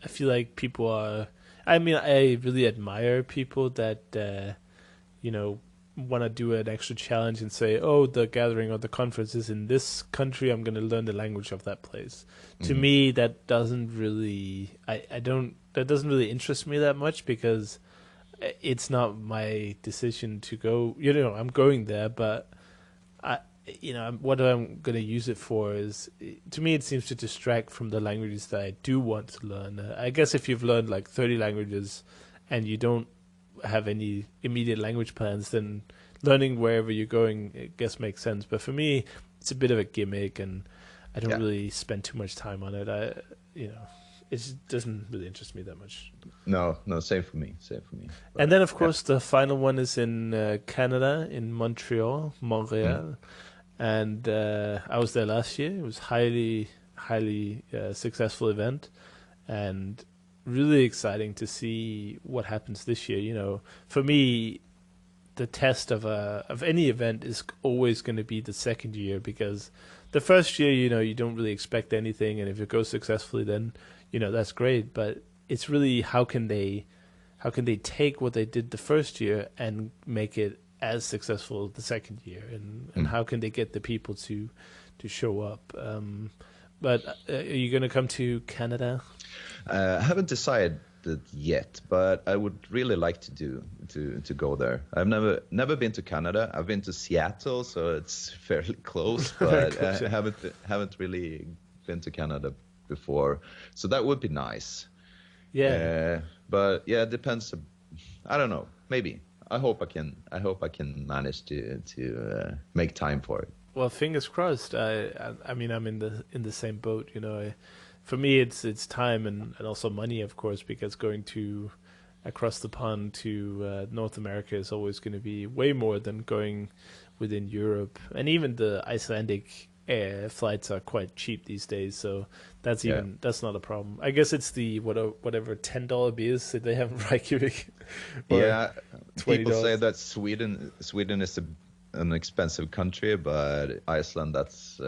feel like people are. I mean, I really admire people that want to do an extra challenge and say, "Oh, the gathering or the conference is in this country. I'm going to learn the language of that place." To me, that doesn't really. That doesn't really interest me that much, because it's not my decision to go. I'm going there, but what I'm going to use it for is, to me, it seems to distract from the languages that I do want to learn. I guess if you've learned like 30 languages and you don't have any immediate language plans, then learning wherever you're going, I guess, makes sense. But for me, it's a bit of a gimmick, and I don't really spend too much time on it. It just doesn't really interest me that much. No, same for me. But, and then, of course, the final one is in Canada, in Montreal. And I was there last year. It was highly successful event, and really exciting to see what happens this year. For me, the test of any event is always going to be the second year, because the first year, you don't really expect anything, and if it goes successfully, then that's great. But it's really how can they take what they did the first year and make it as successful the second year, and how can they get the people to show up. But are you going to come to Canada? I haven't decided yet, but I would really like to go there. I've never been to Canada. I've been to Seattle, so it's fairly close, but I haven't really been to Canada before. So that would be nice. Yeah. But yeah, it depends. I don't know. Maybe. I hope I can manage to make time for it. Well, fingers crossed. I mean, I'm in the same boat. For me, it's time and also money, of course, because going to across the pond to North America is always going to be way more than going within Europe, and even the Icelandic flights are quite cheap these days. So that's not a problem. I guess it's the whatever $10 beers that they have in Reykjavik. Yeah, $20. people say that Sweden is an expensive country, but Iceland, that's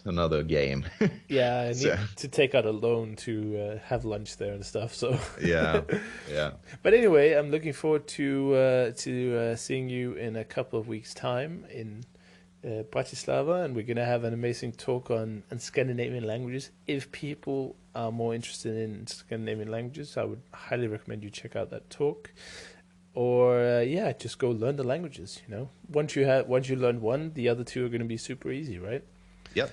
another game. Yeah, I need to take out a loan to have lunch there and stuff. So yeah. But anyway, I'm looking forward to seeing you in a couple of weeks' time in Bratislava, and we're gonna have an amazing talk on Scandinavian languages. If people are more interested in Scandinavian languages, I would highly recommend you check out that talk. Or just go learn the languages. Once you learn one, the other two are going to be super easy, right? Yep.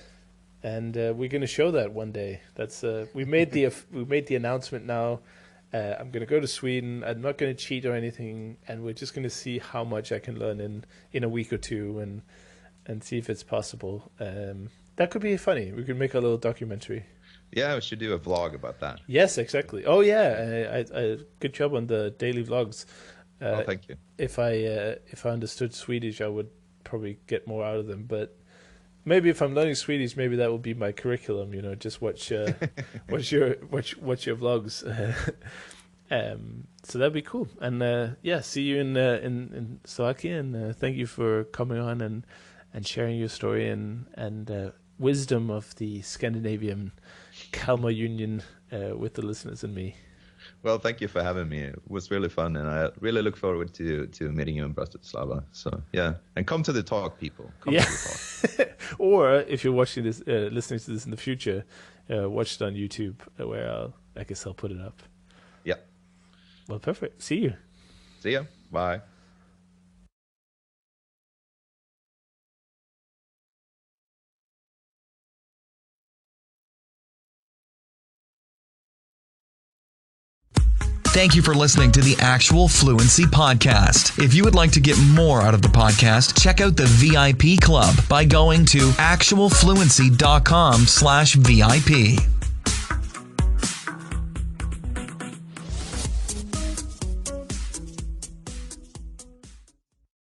And we're going to show that one day. That's we made the announcement now. I'm going to go to Sweden. I'm not going to cheat or anything, and we're just going to see how much I can learn in a week or two, and see if it's possible. That could be funny. We could make a little documentary. Yeah, we should do a vlog about that. Yes, exactly. Oh yeah, I good job on the daily vlogs. Thank you. If I understood Swedish, I would probably get more out of them. But maybe if I'm learning Swedish, maybe that will be my curriculum. Just watch your vlogs. So that'd be cool. And see you in Slovakia. And thank you for coming on and sharing your story and wisdom of the Scandinavian Kalmar Union with the listeners and me. Well, thank you for having me. It was really fun, and I really look forward to meeting you in Bratislava. So, yeah. And come to the talk, people. Come to the talk. Or if you're watching this, listening to this in the future, watch it on YouTube, where I guess I'll put it up. Yeah. Well, perfect. See you. See ya. Bye. Thank you for listening to the Actual Fluency Podcast. If you would like to get more out of the podcast, check out the VIP Club by going to actualfluency.com/VIP.